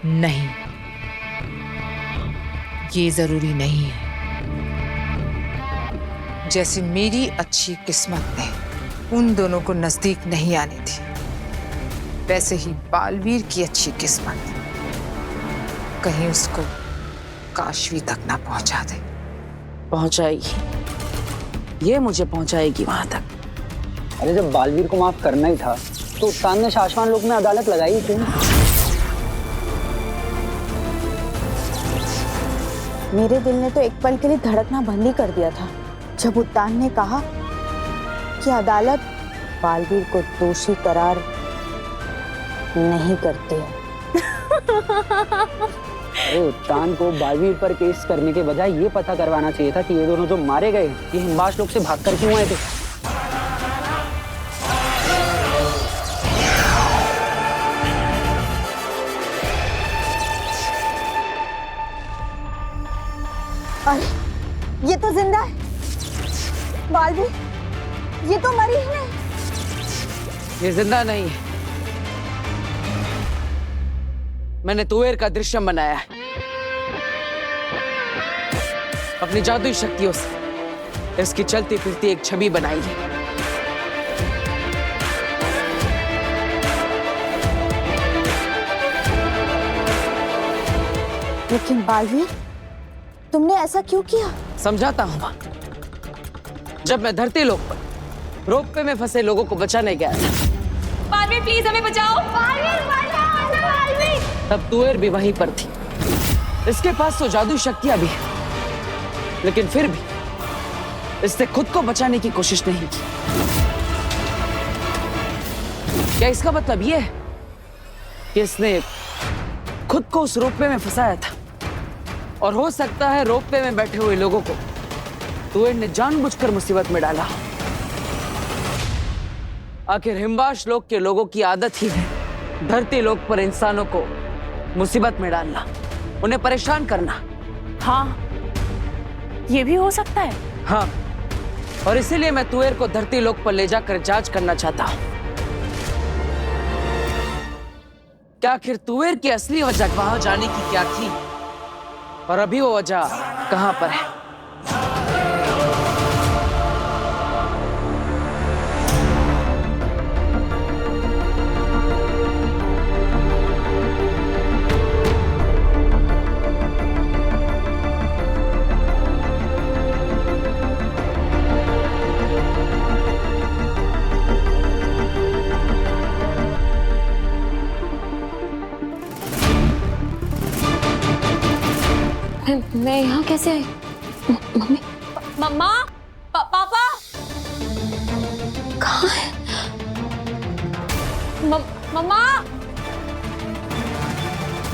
नहीं, ये जरूरी नहीं है। जैसे मेरी अच्छी किस्मत ने उन दोनों को नजदीक नहीं आने दी, वैसे ही बालवीर की अच्छी किस्मत कहीं उसको काशवी तक ना पहुंचा दे। पहुंचाएगी, ये मुझे पहुंचाएगी वहां तक। अरे जब बालवीर को माफ करना ही था तो उत्तान ने शाश्वान लोक में अदालत लगाई क्यों? मेरे दिल ने तो एक पल के लिए धड़कना बंद ही कर दिया था जब उत्तान ने कहा कि अदालत बालवीर को दोषी करार नहीं करती है। अरे उत्तान को बालवीर पर केस करने के बजाय ये पता करवाना चाहिए था कि ये दोनों जो मारे गए ये हिमवास लोक से भागकर क्यों आए थे। अरे ये तो जिंदा है। बालवीर, ये तो मरी ही नहीं। ये जिंदा नहीं है, मैंने तुवेर का दृश्यम बनाया है अपनी जादुई शक्तियों से। इसकी चलती फिरती एक छवि बनाई है। लेकिन बालवीर, तुमने ऐसा क्यों किया? समझाता हूं मां। जब मैं धरती लोक पर रोपवे में फंसे लोगों को बचाने गया था, बालवीर प्लीज हमें बचाओ। बालवीर, बालवीर। तब तुवेर भी वहीं पर थी। इसके पास तो जादू शक्तियां भी है, लेकिन फिर भी इसने खुद को बचाने की कोशिश नहीं की। क्या इसका मतलब यह है कि इसने खुद को उस रोपवे में फंसाया था और हो सकता है रोपवे में बैठे हुए लोगों को तुवेर ने जानबूझकर मुसीबत में डाला। आखिर हिमवास लोक के लोगों की आदत ही है धरती लोक पर इंसानों को मुसीबत में डालना, उन्हें परेशान करना। हाँ, ये भी हो सकता है। हाँ, और इसीलिए मैं तुवेर को धरती लोक पर ले जाकर जांच करना चाहता हूं। क्या आखिर तुवेर की असली वजह वहां जाने की क्या थी, और अभी वो वजह कहां पर है? मैं यहाँ कैसे आई? मम्मी, मम्मा, पापा कहाँ है? मम्मा,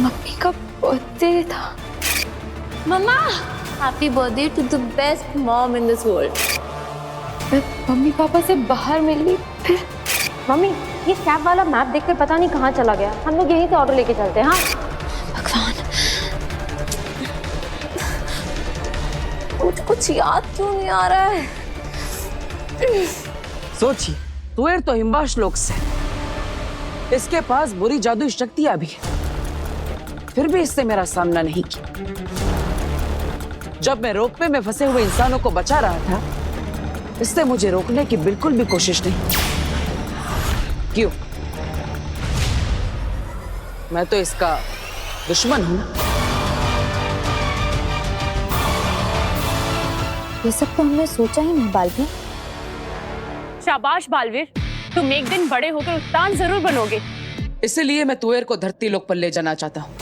मम्मी का बर्थडे था। Mama, happy birthday to the best mom in this world. मैं मम्मी पापा से बाहर मिली, फिर मम्मी ये कैब वाला मैप देखकर पता नहीं कहाँ चला गया। हम लोग यहीं से ऑर्डर लेके चलते हैं। हाँ भगवान, मुझे कुछ याद क्यों नहीं आ रहा है? सोचिए, तुवेर तो हिमवाश लोक से, इसके पास बुरी जादुई शक्तियां भी है, फिर भी इससे मेरा सामना नहीं किया। जब मैं रोपवे में फंसे हुए इंसानों को बचा रहा था, इससे मुझे रोकने की बिल्कुल भी कोशिश नहीं। क्यों? मैं तो इसका दुश्मन हूं ना। ये सब तो हमने सोचा ही नहीं बालवीर। शाबाश बालवीर, तुम एक दिन बड़े होकर उत्तान जरूर बनोगे। इसलिए मैं तुवेर को धरती लोक पर ले जाना चाहता हूँ,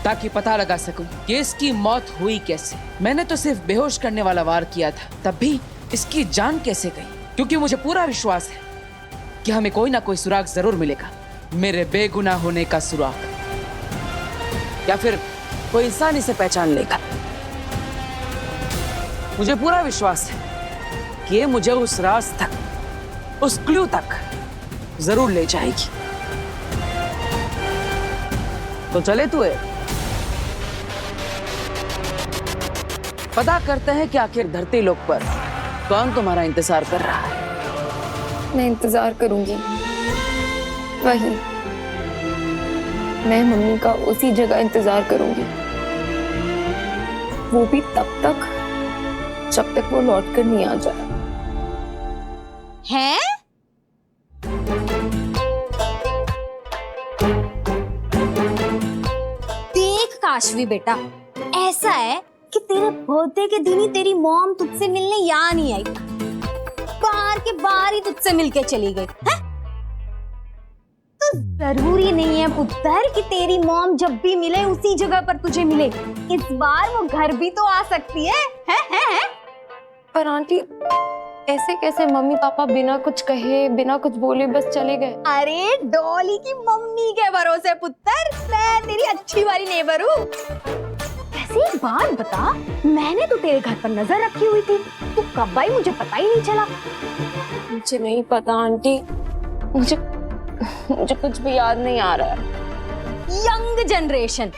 ताकि पता लगा सकूं कि इसकी मौत हुई कैसे। मैंने तो सिर्फ बेहोश करने वाला वार किया था, तब भी इसकी जान कैसे गई? क्योंकि मुझे पूरा विश्वास है कि हमें कोई ना कोई सुराग जरूर मिलेगा, मेरे बेगुनाह होने का सुराग, या फिर कोई इंसान इसे पहचान लेगा। मुझे पूरा विश्वास है कि ये मुझे उस राज तक, उस क्लू तक जरूर ले जाएगी। तो चले तुवेर, पता करते हैं कि आखिर धरती लोक पर कौन तुम्हारा इंतजार कर रहा है। मैं इंतजार करूंगी, वही मैं मम्मी का उसी जगह इंतजार करूंगी, वो भी तब तक जब तक वो लौट कर नहीं आ जाए। हैं? देख काशवी बेटा, ऐसा है कि तेरे बर्थडे के दिन ही तेरी मॉम तुझसे मिलने यहाँ नहीं आई, बाहर के बाहर ही तुझसे मिलके चली गई है? तो जरूरी नहीं है पुत्र कि तेरी मॉम जब भी मिले उसी जगह पर तुझे मिले। इस बार वो घर भी तो आ सकती है? पर आंटी, ऐसे कैसे मम्मी पापा बिना कुछ कहे, बिना कुछ बोले बस चले गए? अरे डॉली की मम्मी के भरोसे पुत्र, मैं तेरी अच्छी वाली नेबर हूँ। वैसे एक बात बता, मैंने तो तेरे घर पर नजर रखी हुई थी, तू कब आई मुझे पता ही नहीं चला। मुझे नहीं पता आंटी, मुझे कुछ भी याद नहीं आ रहा है। यंग जनरेशन,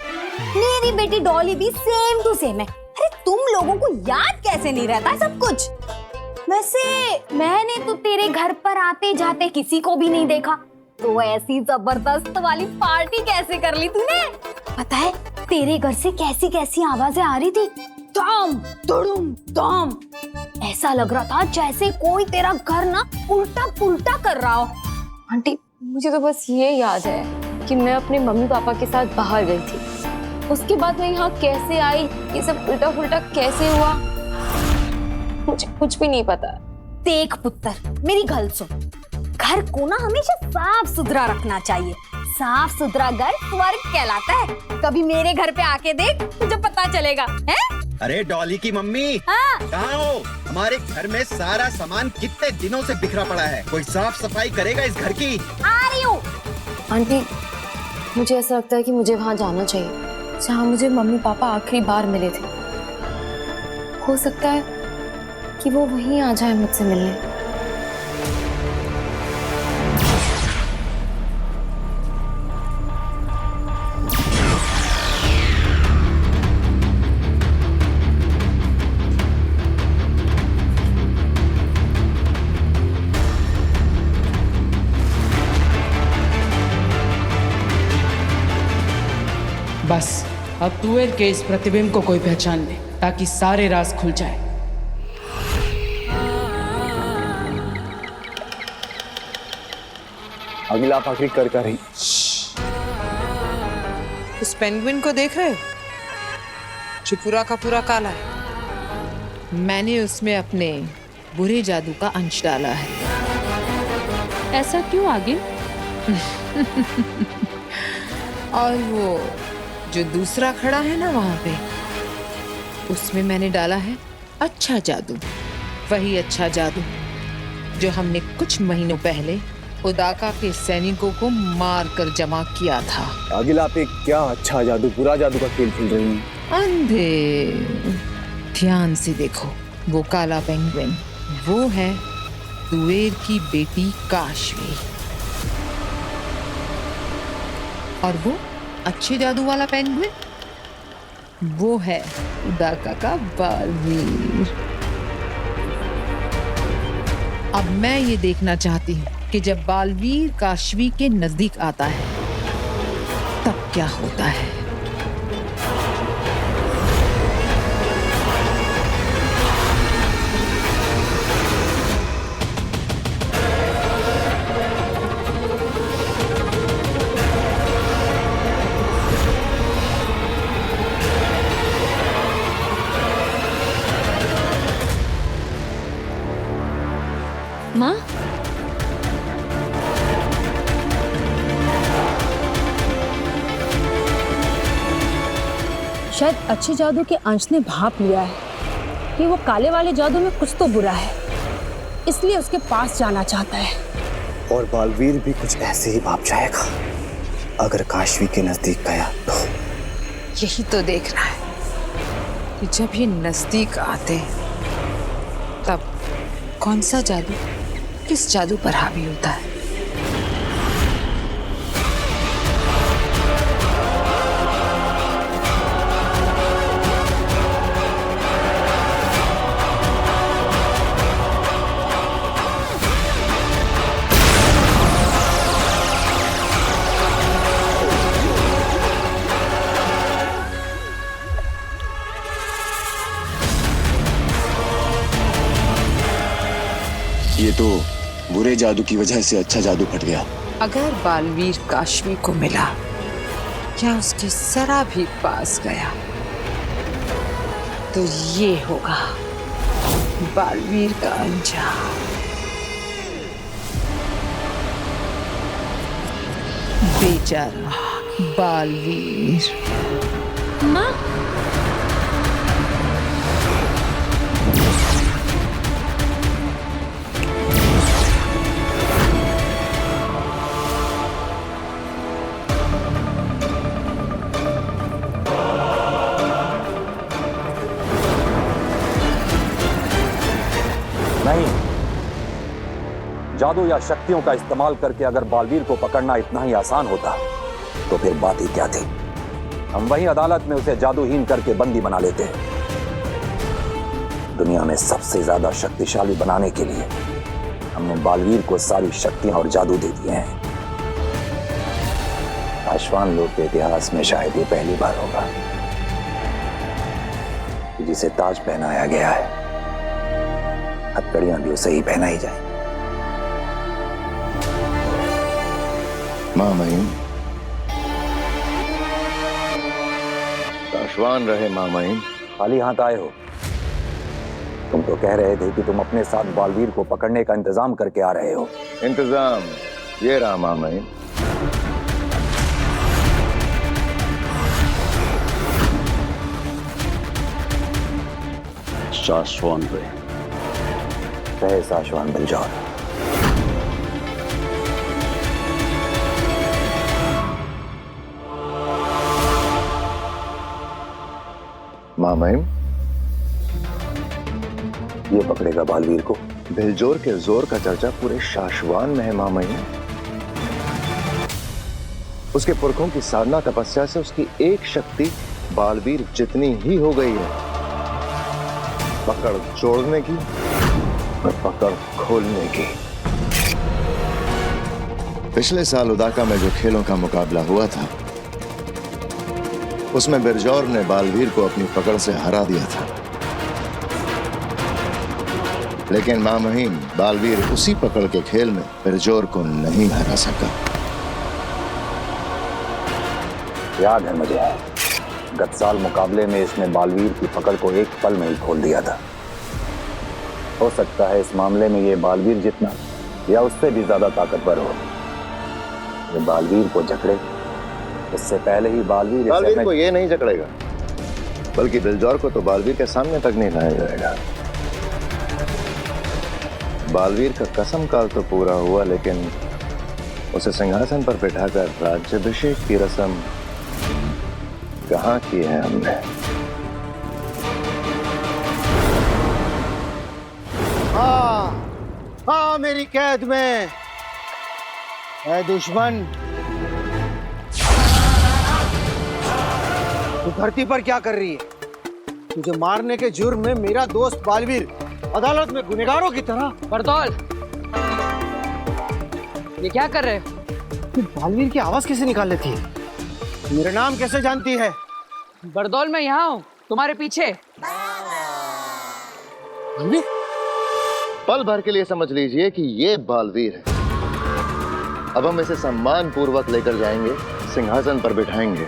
मेरी बेटी डॉली भी सेम टू सेम है। अरे तुम लोगों को याद कैसे नहीं रहता सब कुछ? वैसे मैंने तो तेरे घर पर आते जाते किसी को भी नहीं देखा, तो ऐसी जबरदस्त वाली पार्टी कैसे कर ली तूने? पता है तेरे घर से कैसी कैसी आवाजें आ रही थी, धम धुड़ुम धम। ऐसा लग रहा था जैसे कोई तेरा घर ना उल्टा पुल्टा कर रहा हो। आंटी, मुझे तो बस ये याद है कि मैं अपने मम्मी पापा के साथ बाहर गई थी, उसके बाद मैं यहाँ कैसे आई, ये सब उल्टा पुल्टा कैसे हुआ, मुझे कुछ भी नहीं पता। देख पुत्र, मेरी गल सुन, घर को ना हमेशा साफ सुथरा रखना चाहिए। साफ सुथरा घर स्वर्ग कहलाता है। कभी मेरे घर पे आके देख, तुझे पता चलेगा। है? अरे डॉली की मम्मी, कहाँ हो? हमारे घर में सारा सामान कितने दिनों से बिखरा पड़ा है, कोई साफ सफाई करेगा इस घर की? आ रही हूँ। आंटी, मुझे ऐसा लगता है कि मुझे वहां जाना चाहिए जहाँ मुझे मम्मी पापा आखिरी बार मिले थे। हो सकता है कि वो वहीं आ जाए मुझसे मिलने। अब तुएर के इस प्रतिबिंब को कोई पहचान ले, ताकि सारे राज खुल जाए। अगला आप आखिरी कर रही। उस पेंगुइन को देख रहे हो, जो पूरा का पूरा काला है? मैंने उसमें अपने बुरे जादू का अंश डाला है। ऐसा क्यों आगे? और वो जो दूसरा खड़ा है ना वहां पे, उसमें मैंने डाला है अच्छा जादू। वही अच्छा जादू जो हमने कुछ महीनों पहले उदाका के सैनिकों को मार कर जमा किया था। अगिला आप एक क्या अच्छा जादू, बुरा जादू का खेल खेल रही हैं। अंधे, ध्यान से देखो, वो काला पेंगुइन वो है तुएर की बेटी काशवी, और वो अच्छे जादू वाला पेंगुइन वो है उदाका का बालवीर। अब मैं ये देखना चाहती हूँ कि जब बालवीर काशवी के नजदीक आता है तब क्या होता है। माँ, शायद अच्छे जादू के अंश ने भाप लिया है कि वो काले वाले जादू में कुछ तो बुरा है, इसलिए उसके पास जाना चाहता है। और बालवीर भी कुछ ऐसे ही भाप जाएगा अगर काशवी के नजदीक गया तो। यही तो देखना है कि जब ये नजदीक आते तब कौन सा जादू किस जादू पर हावी होता है। ये तो बुरे जादू की वजह से अच्छा जादू फट गया। अगर बालवीर काशवी को मिला या उसके जरा भी पास गया तो ये होगा बालवीर का अंजाम। बेचारा बालवीर। माँ, नहीं, जादू या शक्तियों का इस्तेमाल करके अगर बालवीर को पकड़ना इतना ही आसान होता तो फिर बात ही क्या थी। हम वही अदालत में उसे जादूहीन करके बंदी बना लेते। दुनिया में सबसे ज्यादा शक्तिशाली बनाने के लिए हमने बालवीर को सारी शक्तियां और जादू दे दिए हैं। आश्वान लोक के इतिहास में शायद ये पहली बार होगा कि जिसे ताज पहनाया गया है हथकड़ियां भी उसे ही पहनाई जाए। मां महिम, आश्वान रहे मां महिम। खाली हाथ आए हो? तुम तो कह रहे थे कि तुम अपने साथ बालवीर को पकड़ने का इंतजाम करके आ रहे हो। इंतजाम ये रहा मां महिम। सासवान रहे सासवान बलजौर। मां महिम, ये पकड़ेगा बालवीर को। बेलजोर के जोर का चर्चा पूरे शाश्वान में है मां महिम। उसके पुरखों की साधना तपस्या से उसकी एक शक्ति बालवीर जितनी ही हो गई है, पकड़ जोड़ने की और पकड़ खोलने की। पिछले साल उदाका में जो खेलों का मुकाबला हुआ था उसमें बिरजौर ने बालवीर को अपनी पकड़ से हरा दिया था, लेकिन मां महिम बालवीर उसी पकड़ के खेल में बिरजौर को नहीं हरा सका। याद है मुझे, गत साल मुकाबले में इसने बालवीर की पकड़ को एक पल में ही खोल दिया था। हो सकता है इस मामले में ये बालवीर जितना या उससे भी ज्यादा ताकतवर हो। ये बालवीर को जकड़े उससे पहले ही बालवीर को ये नहीं जकड़ेगा, बल्कि बिरजौर को तो बालवीर के सामने तक नहीं लाया जाएगा। बालवीर का कसम काल तो पूरा हुआ, लेकिन उसे सिंहासन पर बिठाकर राज्याभिषेक की रस्म कहाँ की है हमने? हाँ मेरी कैद में है दुश्मन। तू धरती पर क्या कर रही है? तुझे मारने के जुर्म में मेरा दोस्त बालवीर अदालत में गुनहगारों की तरह। बरदौल, ये क्या कर रहे हो? तू बालवीर की आवाज कैसे निकाल लेती है? मेरा नाम कैसे जानती है? बरदौल, मैं यहाँ हूँ तुम्हारे पीछे। पल भर के लिए समझ लीजिए कि ये बालवीर है। अब हम इसे सम्मान पूर्वक लेकर जाएंगे, सिंहासन पर बिठाएंगे।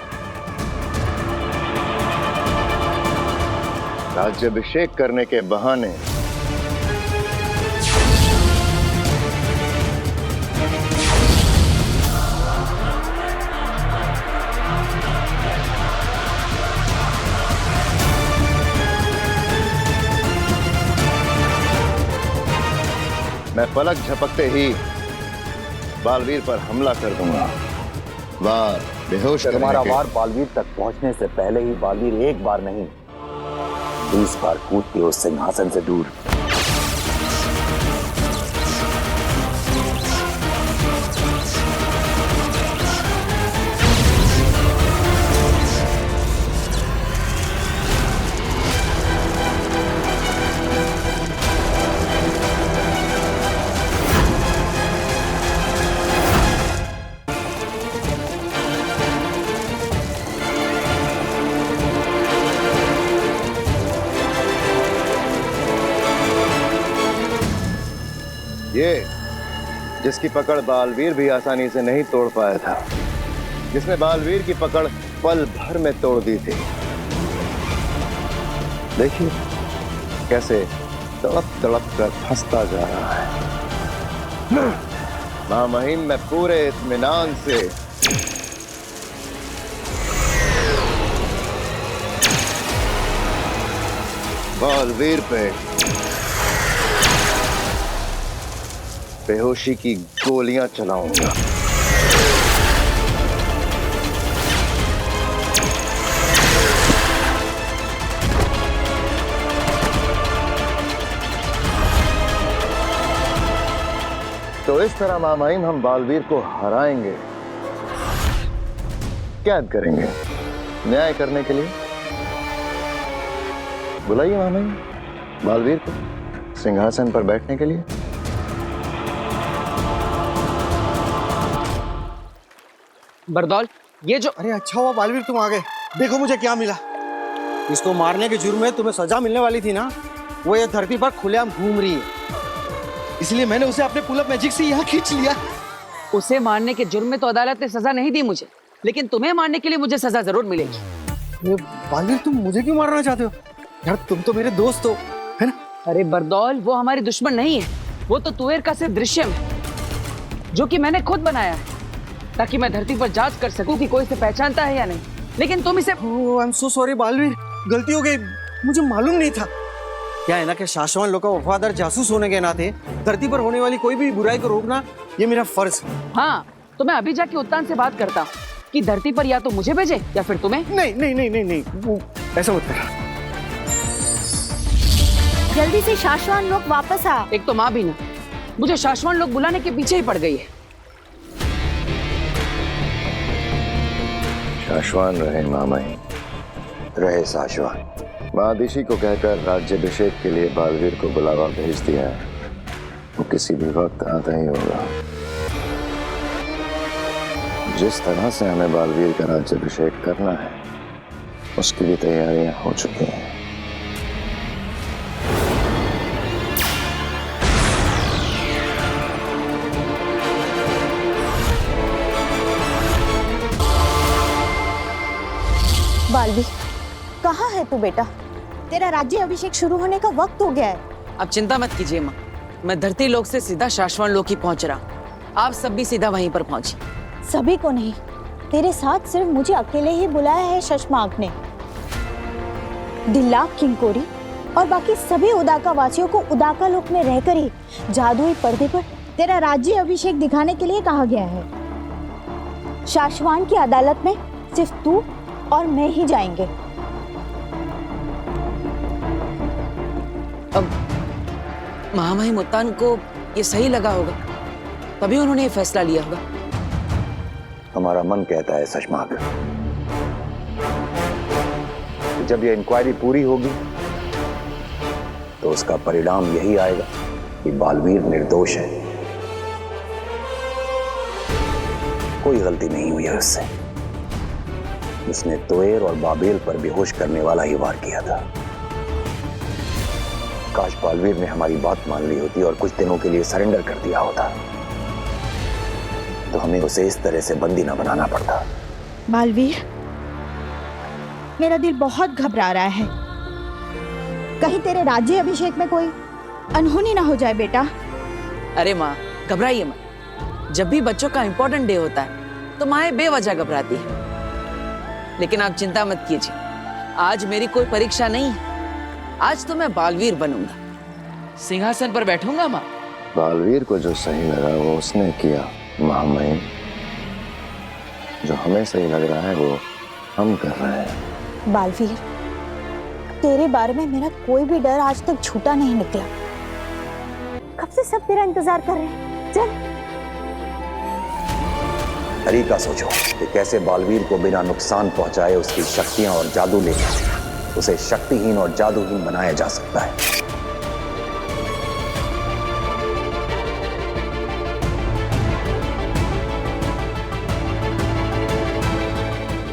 राज्याभिषेक करने के बहाने मैं पलक झपकते ही बालवीर पर हमला कर दूंगा। वार बेहोश करने तुम्हारा के। वार बालवीर तक पहुंचने से पहले ही बालवीर एक बार नहीं 20 बार कूद के उस सिंहासन से दूर। ये जिसकी पकड़ बालवीर भी आसानी से नहीं तोड़ पाया था, जिसने बालवीर की पकड़ पल भर में तोड़ दी थी। देखिए कैसे तड़प तड़प कर फंसता जा रहा है। मां महिम में पूरे इत्मीनान से बालवीर पे बेहोशी की गोलियां चलाऊंगा। तो इस तरह मां महिम हम बालवीर को हराएंगे, कैद करेंगे न्याय करने के लिए। बुलाइए मां महिम बालवीर को सिंहासन पर बैठने के लिए। बरदौल, ये जो अरे अच्छा हुआ बालवीर तुम आ गए। देखो मुझे क्या मिला। इसको मारने के जुर्म में तुम्हें सजा मिलने वाली थी ना, वो ये धरती पर खुलेआम घूम रही है, इसलिए मैंने उसे अपने पुल अप मैजिक से यहाँ खींच लिया। उसे मारने के जुर्म में तो अदालत ने सजा नहीं दी मुझे, लेकिन तुम्हें मारने के लिए मुझे सजा जरूर मिलेगी। बालवीर तुम मुझे क्यों मारना चाहते हो यार? तुम तो मेरे दोस्त हो, है ना? अरे बरदौल, वो हमारी दुश्मन नहीं है, वो तो तुवेर का सिर्फ दृश्य है जो कि मैंने खुद बनाया है, ताकि मैं धरती पर जांच कर सकूं कि कोई इसे पहचानता है या नहीं। लेकिन तुम इसे I am so sorry Baalveer, गलती हो गई, मुझे मालूम नहीं था। क्या है ना कि शाश्वान लोग का वफादार जासूस होने के नाते धरती पर होने वाली कोई भी बुराई को रोकना ये मेरा फर्ज है। हाँ, तो मैं अभी जाके उत्तान से बात करता हूँ कि धरती पर या तो मुझे भेजे या फिर तुम्हें। नहीं नहीं नहीं नहीं नहीं, वो ऐसा मत कर। जल्दी से शाश्वान लोग वापस आ। एक तो माँ भी ना मुझे शाश्वान लोग बुलाने के पीछे ही पड़ गई है। शाश्वान रहे मां महिम, रहे शाश्वान। महादिशी को कहकर राज्याभिषेक के लिए बालवीर को बुलावा भेज दिया है, वो किसी भी वक्त आता ही होगा। जिस तरह से हमें बालवीर का राज्याभिषेक करना है उसकी भी तैयारियां हो चुकी हैं। बालवीर, कहाँ है तू बेटा? तेरा राज्य अभिषेक शुरू होने का वक्त हो गया है। अब चिंता मत कीजिए माँ, मैं धरती लोक से सीधा शाश्वत लोक ही पहुंच रहा। आप सब भी सीधा वहीं पर पहुंचिए। सभी को नहीं, तेरे साथ सिर्फ मुझे अकेले ही बुलाया है शशमांक ने। दिल्लाक किंकोरी और बाकी सभी उदाका वासियों को उदाका लोक में रहकर ही जादुई पर्दे पर तेरा राज्य अभिषेक दिखाने के लिए कहा गया है। शाश्वान की अदालत में सिर्फ तू और मैं ही जाएंगे। अब महामहिम मुत्तान को ये सही लगा होगा, तभी उन्होंने ये फैसला लिया होगा। हमारा मन कहता है शशमांक, जब ये इंक्वायरी पूरी होगी तो उसका परिणाम यही आएगा कि बालवीर निर्दोष है, कोई गलती नहीं हुई है उससे। उसने तोएर और बाबेल पर बेहोश करने वाला ही वार किया था। काश बालवीर ने हमारी बात मान ली होती और कुछ दिनों के लिए सरेंडर कर दिया होता, तो हमें उसे इस तरह से बंदी ना बनाना पड़ता। बालवीर, मेरा दिल बहुत घबरा रहा है। कहीं तेरे राज्य अभिषेक में कोई अनहोनी ना हो जाए बेटा। अरे माँ, घबराइए मत। जब भी बच्चों का इंपॉर्टेंट डे होता है तो माएं बेवजह घबराती है, लेकिन आप चिंता मत कीजिए, आज मेरी कोई परीक्षा नहीं है। आज तो मैं बालवीर बनूंगा, सिंहासन पर बैठूंगा माँ। बालवीर को जो सही लगा वो उसने किया महामहिम, जो हमें सही लग रहा है वो हम कर रहे हैं। बालवीर, तेरे बारे में मेरा कोई भी डर आज तक झूठा नहीं निकला। कब से सब तेरा इंतजार कर रहे हैं। चल तरीका सोचो कि कैसे बालवीर को बिना नुकसान पहुंचाए उसकी शक्तियां और जादू लेकर उसे शक्तिहीन और जादूहीन बनाया जा सकता है।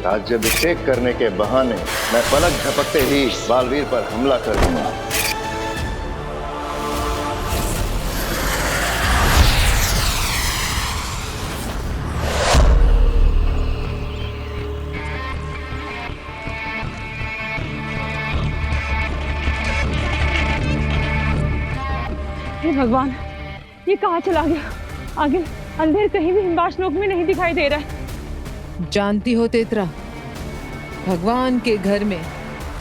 राज्याभिषेक करने के बहाने मैं पलक झपकते ही बालवीर पर हमला कर दूंगा। हे भगवान, ये कहाँ चला गया? आगे अंधेर कहीं भी हिमवास लोक में नहीं दिखाई दे रहा है। जानती हो तेतरा, भगवान के घर में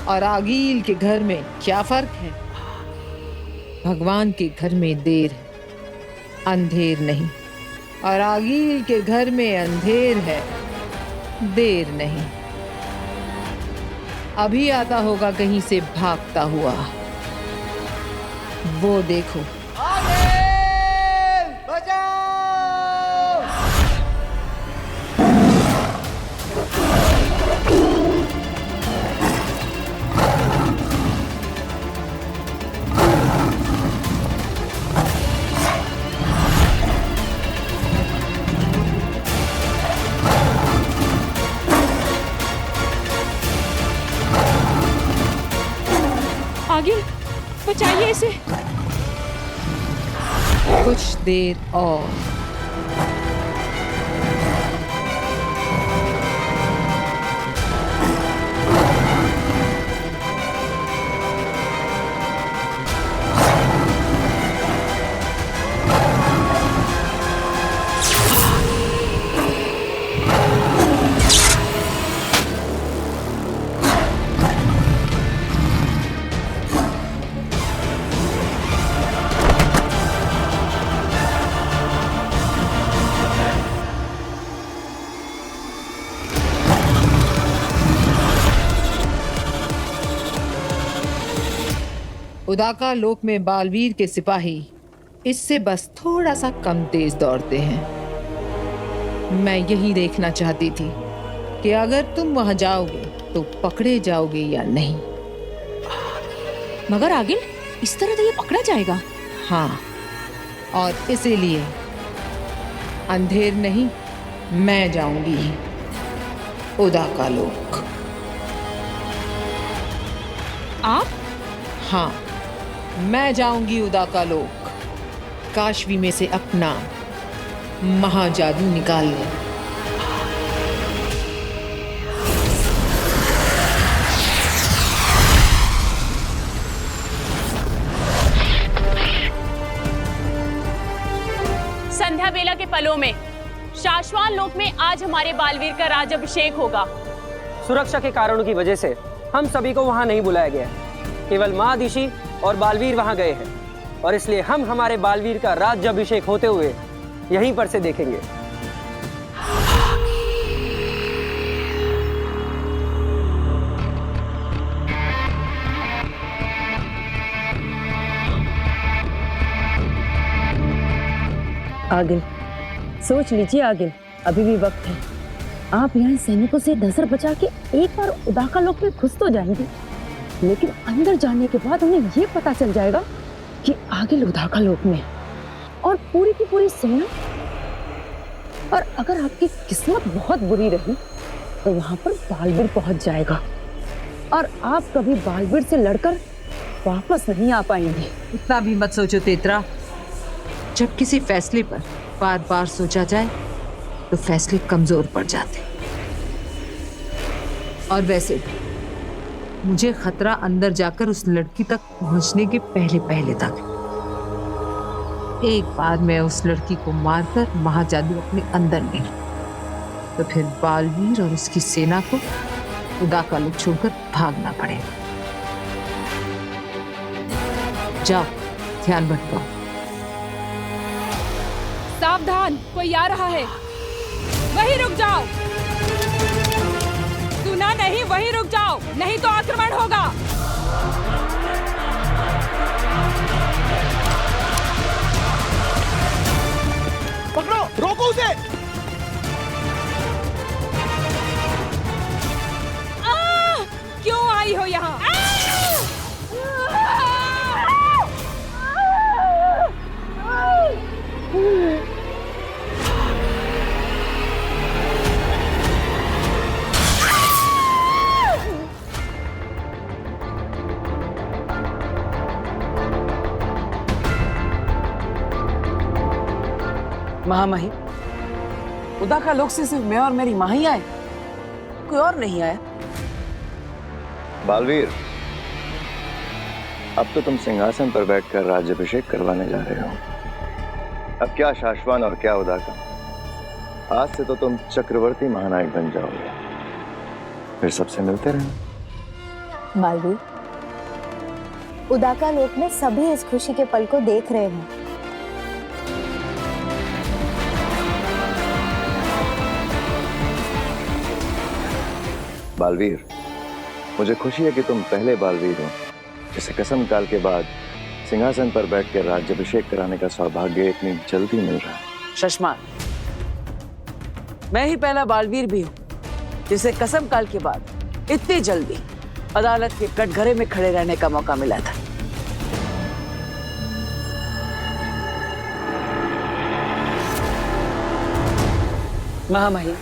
और आगील के घर में क्या फर्क है? भगवान के घर में देर है, अंधेर नहीं, और आगील के घर में अंधेर है, देर नहीं। अभी आता होगा कहीं से भागता हुआ, वो देखो। आगे बचाइए इसे। कुछ देर और। उदाका लोक में बालवीर के सिपाही इससे बस थोड़ा सा कम तेज दौड़ते हैं। मैं यही देखना चाहती थी कि अगर तुम वहां जाओगे तो पकड़े जाओगे या नहीं। मगर आगे इस तरह तो ये पकड़ा जाएगा। हाँ, और इसीलिए अंधेर नहीं, मैं जाऊंगी उदाका लोक। आप? हाँ, मैं जाऊंगी उदाका लोक, काशवी में से अपना महाजादू निकालने। संध्या बेला के पलों में शाश्वान लोक में आज हमारे बालवीर का राज अभिषेक होगा। सुरक्षा के कारणों की वजह से हम सभी को वहां नहीं बुलाया गया है। केवल महादिशी और बालवीर वहां गए हैं और इसलिए हम हमारे बालवीर का राज्य अभिषेक होते हुए यहीं पर से देखेंगे। आगिल, सोच लीजिए आगिल, अभी भी वक्त है। आप यहाँ सैनिकों से नजर बचा के एक बार उदाका लोक में घुस तो जाएंगे, लेकिन अंदर जाने के बाद उन्हें ये पता चल जाएगा कि आगिल उदाका लोक में और पूरी की पूरी सेना। और अगर आपकी किस्मत बहुत बुरी रही तो वहां पर बालवीर पहुंच जाएगा और आप कभी बालवीर से लड़कर वापस नहीं आ पाएंगे। इतना भी मत सोचो तेतरा। जब किसी फैसले पर बार बार सोचा जाए तो फैसले कमजोर पड़ जाते। और वैसे भी मुझे खतरा अंदर जाकर उस लड़की तक पहुंचने के पहले पहले तक। एक बार मैं उस लड़की को मारकर महाजादू अपने अंदर ले लूं तो फिर बालवीर और उसकी सेना को उदाका लोक छोड़कर भागना पड़ेगा। जाओ, ध्यान भटकाओ। सावधान, कोई आ रहा है। वहीं रुक जाओ। सुना नहीं? वहीं रुक जाओ, नहीं तो आक्रमण होगा। पकड़ो, रोको उसे। क्यों आई हो यहाँ? महामहिम, उदाका लोक से सिर्फ मैं और मेरी माँ ही आए, कोई और नहीं आया। बालवीर, अब तो तुम सिंहासन पर बैठकर राज्याभिषेक करवाने जा रहे हो। अब क्या शाश्वान और क्या उदाका, आज से तो तुम चक्रवर्ती महानायक बन जाओगे। फिर सबसे मिलते रहना। बालवीर, उदाका लोक में सभी इस खुशी के पल को देख रहे हैं। बालवीर, मुझे खुशी है कि तुम पहले बालवीर हो जिसे कसम काल के बाद सिंहासन पर बैठकर राज्याभिषेक कराने का सौभाग्य इतनी जल्दी मिल रहा है। शशमान, मैं ही पहला बालवीर भी हूँ जिसे कसम काल के बाद इतनी जल्दी अदालत के कटघरे में खड़े रहने का मौका मिला था। महामहिम,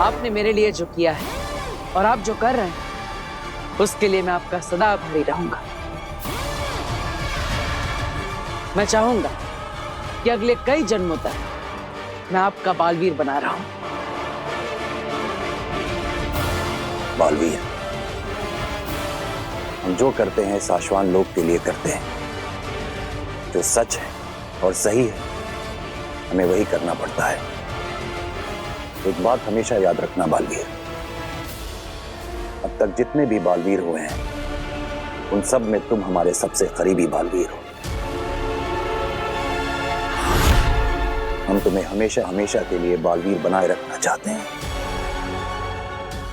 आपने मेरे लिए जो किया है और आप जो कर रहे हैं उसके लिए मैं आपका सदा आभारी रहूंगा। मैं चाहूंगा कि अगले कई जन्मों तक मैं आपका बालवीर बना रहा हूं। बालवीर, हम जो करते हैं शाश्वान लोक के लिए करते हैं। जो सच है और सही है हमें वही करना पड़ता है। एक बात हमेशा याद रखना बालवीर, अब तक जितने भी बालवीर हुए हैं उन सब में तुम हमारे सबसे करीबी बालवीर हो। हम तुम्हें हमेशा हमेशा के लिए बालवीर बनाए रखना चाहते हैं,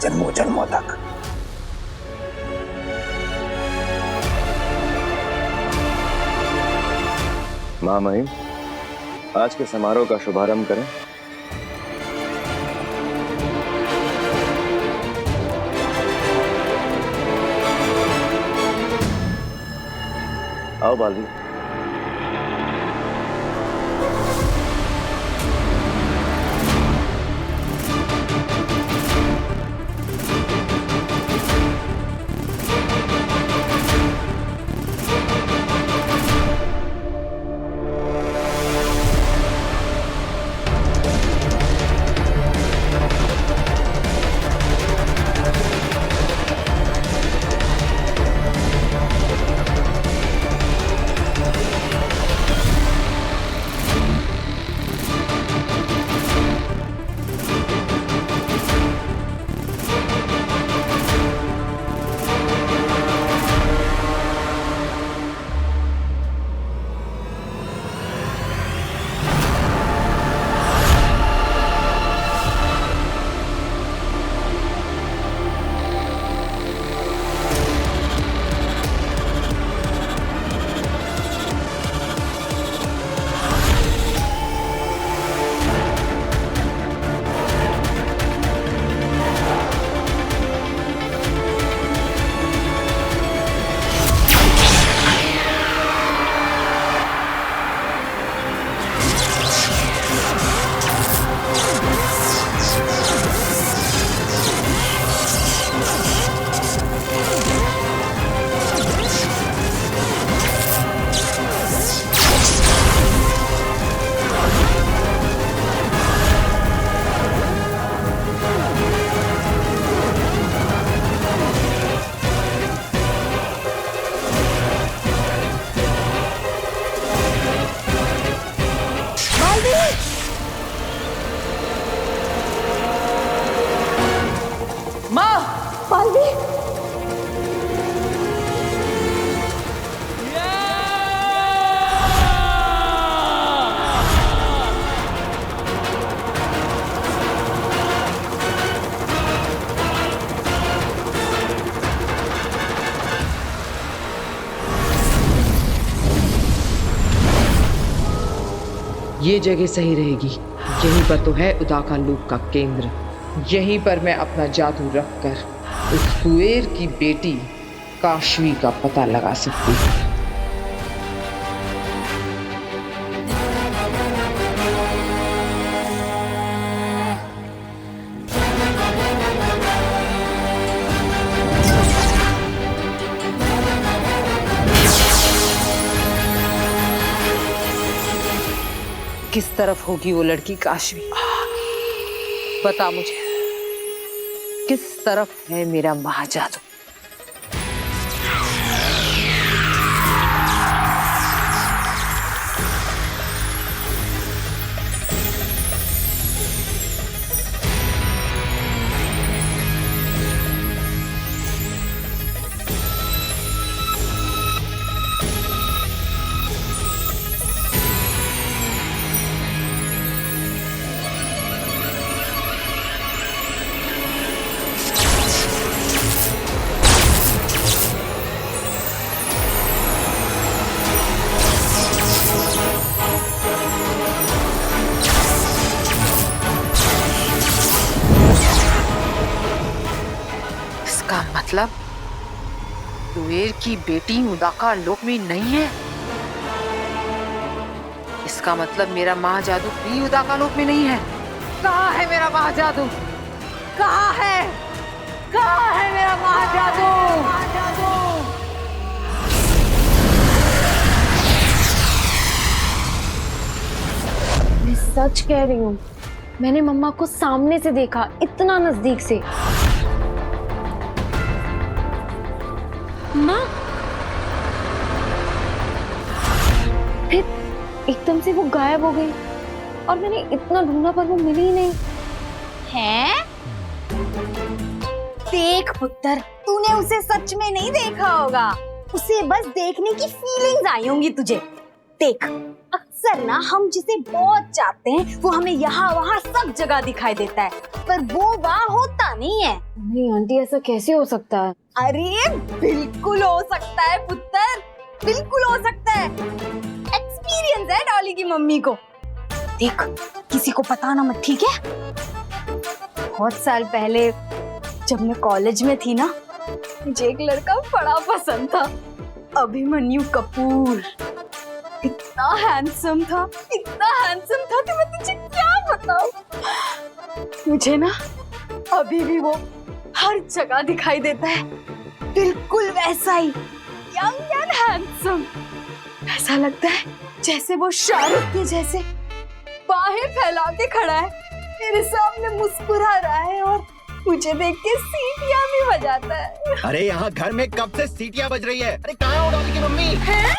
जन्मों जन्मों तक। महामहिम, आज के समारोह का शुभारंभ करें। आओ बालवीर। बालवीर ये जगह सही रहेगी। यहीं पर तो है उदाका लोक का केंद्र। यहीं पर मैं अपना जादू रखकर उस कुएर की बेटी काशवी का पता लगा सकती हूँ। किस तरफ होगी वो लड़की काशवी? बता मुझे, किस तरफ है मेरा महाजादू? मतलब कुएर की बेटी उदाका लोक में नहीं है। इसका मतलब मेरा महाजादू भी उदाका लोक में नहीं है। कहाँ है मेरा महाजादू? कहाँ है? कहाँ है मेरा महाजादू? मैं सच कह रही हूँ, मैंने मम्मा को सामने से देखा, इतना नजदीक से। माँ, फिर एकदम से वो गायब हो गई और मैंने इतना ढूंढा पर वो मिली ही नहीं। हैं? देख पुत्र, तूने उसे सच में नहीं देखा होगा, उसे बस देखने की फीलिंग्स आई होंगी तुझे। देख, अक्सर ना हम जिसे बहुत चाहते हैं वो हमें यहाँ वहाँ सब जगह दिखाई देता है, पर वो वहाँ होता नहीं है। नहीं आंटी, ऐसा कैसे हो सकता है? अरे बिल्कुल हो सकता है पुत्र, बिल्कुल हो सकता है। एक्सपीरियंस है डॉली की मम्मी को। देख, किसी को बताना मत, ठीक है? बहुत साल पहले जब मैं कॉलेज में थी ना, मुझे एक लड़का बड़ा पसंद था, अभिमन्यु कपूर। इतना हैंडसम था कि मैं तुझे क्या बताऊं। मुझे ना अभी भी वो हर जगह दिखाई देता है, बिल्कुल वैसा ही, यंग एंड हैंडसम। ऐसा लगता है जैसे वो शाहरुख के जैसे बाहें फैला के खड़ा है, मेरे सामने मुस्कुरा रहा है और मुझे देख के सीटियां भी बजाता है। अरे यहाँ घर में कब से सीटियां बज रही है? अरे कहाँ हो डॉली की मम्मी? है?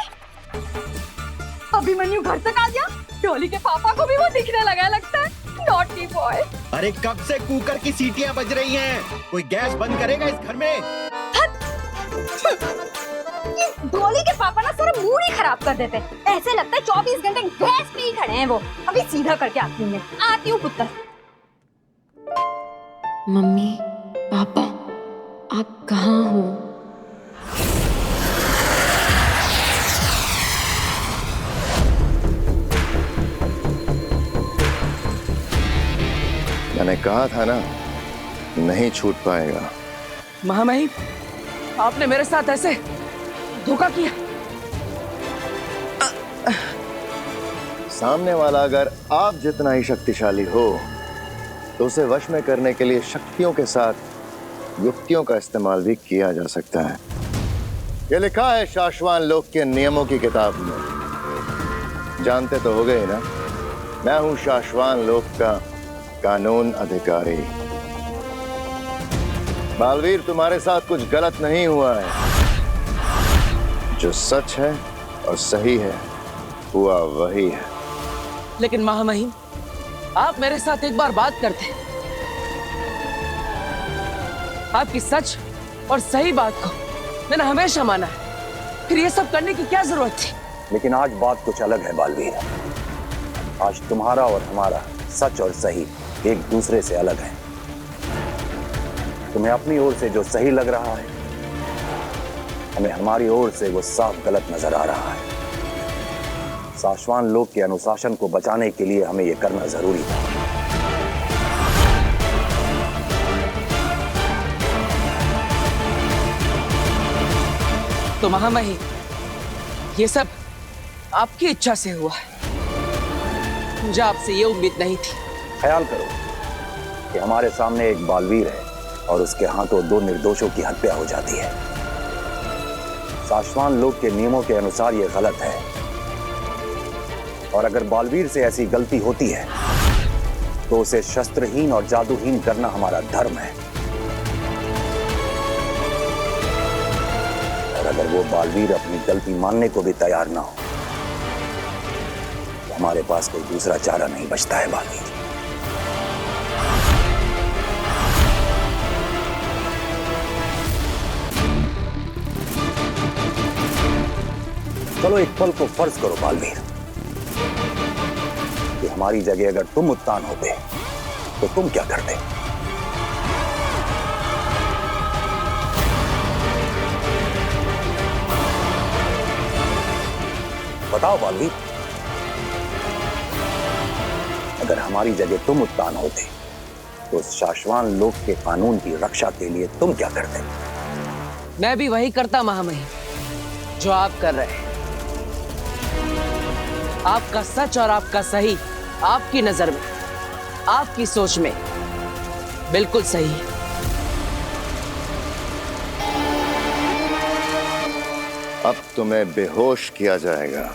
अभिमन्यु घर तक आ गया? डॉली के पापा को भी वो दिखने लगा लगता है। Naughty boy. अरे कब से कुकर की सीटियां बज रही हैं? कोई गैस बंद करेगा इस घर में? डॉली के पापा ना सारा मूड ही खराब कर देते। ऐसे लगता है 24 घंटे गैस पे ही खड़े हैं वो। अभी सीधा करके आती हूँ मैं। आती हूँ पुत्र। मम्मी, पापा, आप कहाँ हो? मैंने कहा था ना, नहीं छूट पाएगा। महामहिम, आपने मेरे साथ ऐसे धोखा किया। सामने वाला अगर आप जितना ही शक्तिशाली हो तो उसे वश में करने के लिए शक्तियों के साथ युक्तियों का इस्तेमाल भी किया जा सकता है। ये लिखा है शाश्वान लोक के नियमों की किताब में। जानते तो हो गए ना, मैं हूं शाश्वान लोक का कानून अधिकारी। बालवीर, तुम्हारे साथ कुछ गलत नहीं हुआ है। जो सच है और सही है, हुआ वही है। लेकिन महामहिम, आप मेरे साथ एक बार बात करते। आपकी सच और सही बात को मैंने हमेशा माना है, फिर ये सब करने की क्या जरूरत थी? लेकिन आज बात कुछ अलग है बालवीर। आज तुम्हारा और हमारा सच और सही एक दूसरे से अलग है। तुम्हें अपनी ओर से जो सही लग रहा है, हमें हमारी ओर से वो साफ गलत नजर आ रहा है। शाश्वान लोक के अनुशासन को बचाने के लिए हमें यह करना जरूरी था। तो महामहिम, ये सब आपकी इच्छा से हुआ है, मुझे आपसे ये उम्मीद नहीं थी। ख्याल करो कि हमारे सामने एक बालवीर है और उसके हाथों 2 निर्दोषों की हत्या हो जाती है। शाश्वान लोक के नियमों के अनुसार यह गलत है, और अगर बालवीर से ऐसी गलती होती है तो उसे शस्त्रहीन और जादूहीन करना हमारा धर्म है। और अगर वो बालवीर अपनी गलती मानने को भी तैयार ना हो तो हमारे पास कोई दूसरा चारा नहीं बचता है बालवीर। चलो एक पल को फर्ज करो बालवीर कि हमारी जगह अगर तुम उत्तान होते तो तुम क्या करते? बताओ बालवीर, अगर हमारी जगह तुम उत्तान होते तो शाश्वान लोक के कानून की रक्षा के लिए तुम क्या करते? मैं भी वही करता महामहिम जो आप कर रहे हैं। आपका सच और आपका सही आपकी नजर में, आपकी सोच में बिल्कुल सही है। अब तुम्हें बेहोश किया जाएगा।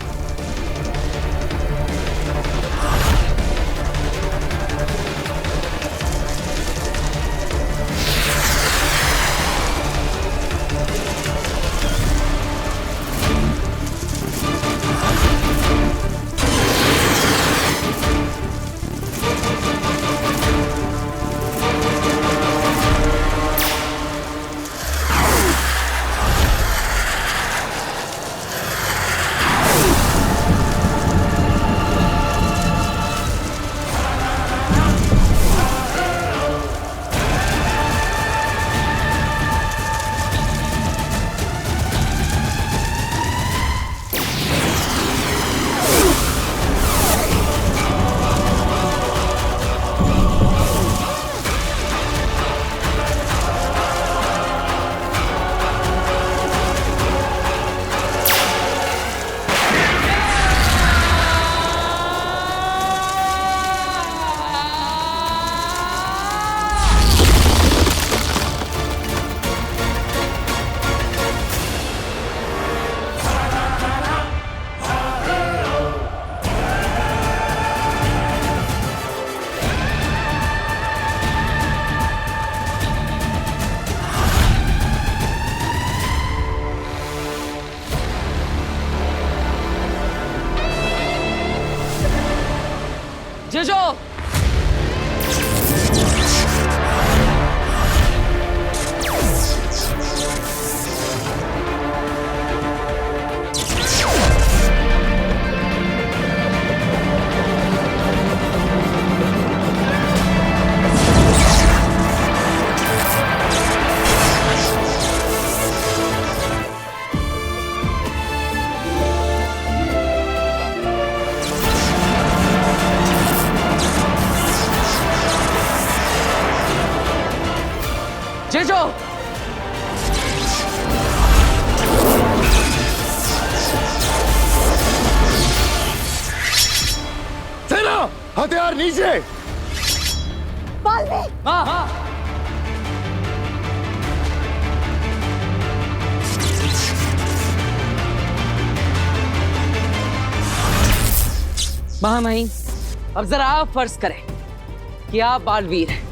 जीजू, जीजू, सेना, हथियार नीचे। बालवीर! हाँ हाँ। महामहिम, अब जरा आप फर्ज करें कि आप बालवीर हैं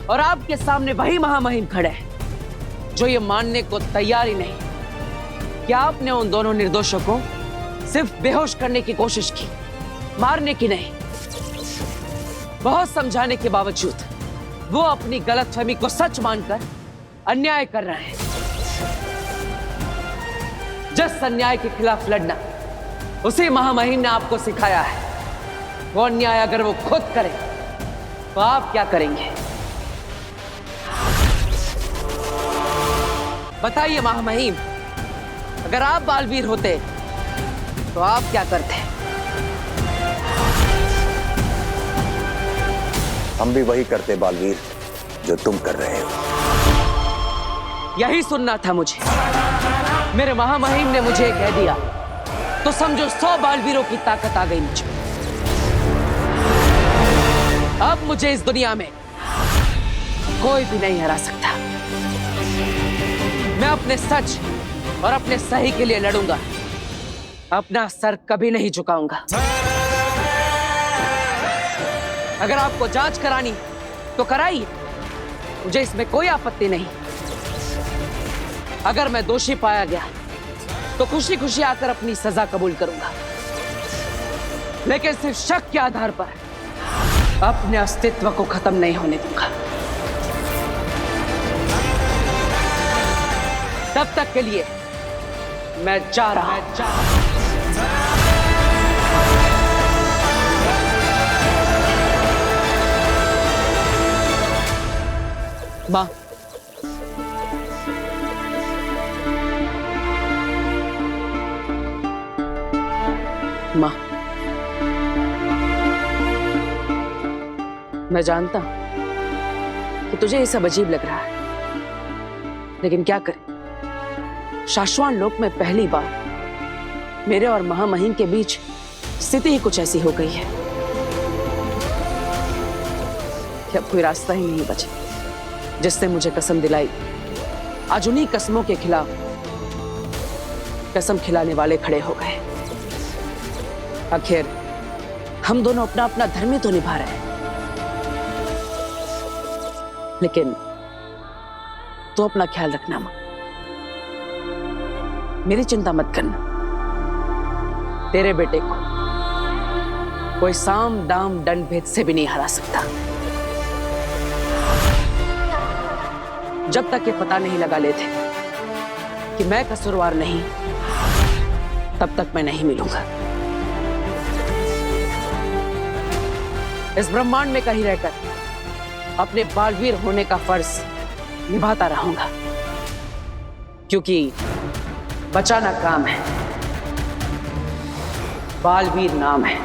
और आपके सामने वही महामहिम खड़े हैं जो ये मानने को तैयार ही नहीं कि आपने उन दोनों निर्दोषों को सिर्फ बेहोश करने की कोशिश की, मारने की नहीं। बहुत समझाने के बावजूद वो अपनी गलतफहमी को सच मानकर अन्याय कर रहे हैं। जिस अन्याय के खिलाफ लड़ना उसी महामहिम ने आपको सिखाया है, वो अन्याय अगर वो खुद करे तो आप क्या करेंगे? बताइए महामहिम, अगर आप बालवीर होते तो आप क्या करते? हम भी वही करते बालवीर जो तुम कर रहे हो। यही सुनना था मुझे। मेरे महामहिम ने मुझे कह दिया तो समझो 100 बालवीरों की ताकत आ गई मुझ में। अब मुझे इस दुनिया में कोई भी नहीं हरा सकता। मैं अपने सच और अपने सही के लिए लड़ूंगा, अपना सर कभी नहीं झुकाऊंगा। अगर आपको जांच करानी तो कराइए, मुझे इसमें कोई आपत्ति नहीं। अगर मैं दोषी पाया गया तो खुशी खुशी आकर अपनी सजा कबूल करूंगा, लेकिन सिर्फ शक के आधार पर अपने अस्तित्व को खत्म नहीं होने दूंगा। तब तक के लिए मैं जा रहा हूं। मां, मां, मैं जानता हूं कि तुझे ये सब अजीब लग रहा है, लेकिन क्या करें, शाश्वान लोक में पहली बार मेरे और महामहिम के बीच स्थिति ही कुछ ऐसी हो गई है कि अब कोई रास्ता ही नहीं बचा। जिसने मुझे कसम दिलाई, आज उन्हीं कसमों के खिलाफ कसम खिलाने वाले खड़े हो गए। आखिर हम दोनों अपना अपना धर्म ही तो निभा रहे हैं, लेकिन तू अपना ख्याल रखना मां, मेरी चिंता मत करना। तेरे बेटे को कोई साम दाम दंड भेद से भी नहीं हरा सकता। जब तक ये पता नहीं लगा लेते कि मैं कसूरवार नहीं, तब तक मैं नहीं मिलूंगा। इस ब्रह्मांड में कहीं रहकर अपने बालवीर होने का फर्ज निभाता रहूंगा, क्योंकि बचाना काम है, बालवीर नाम है।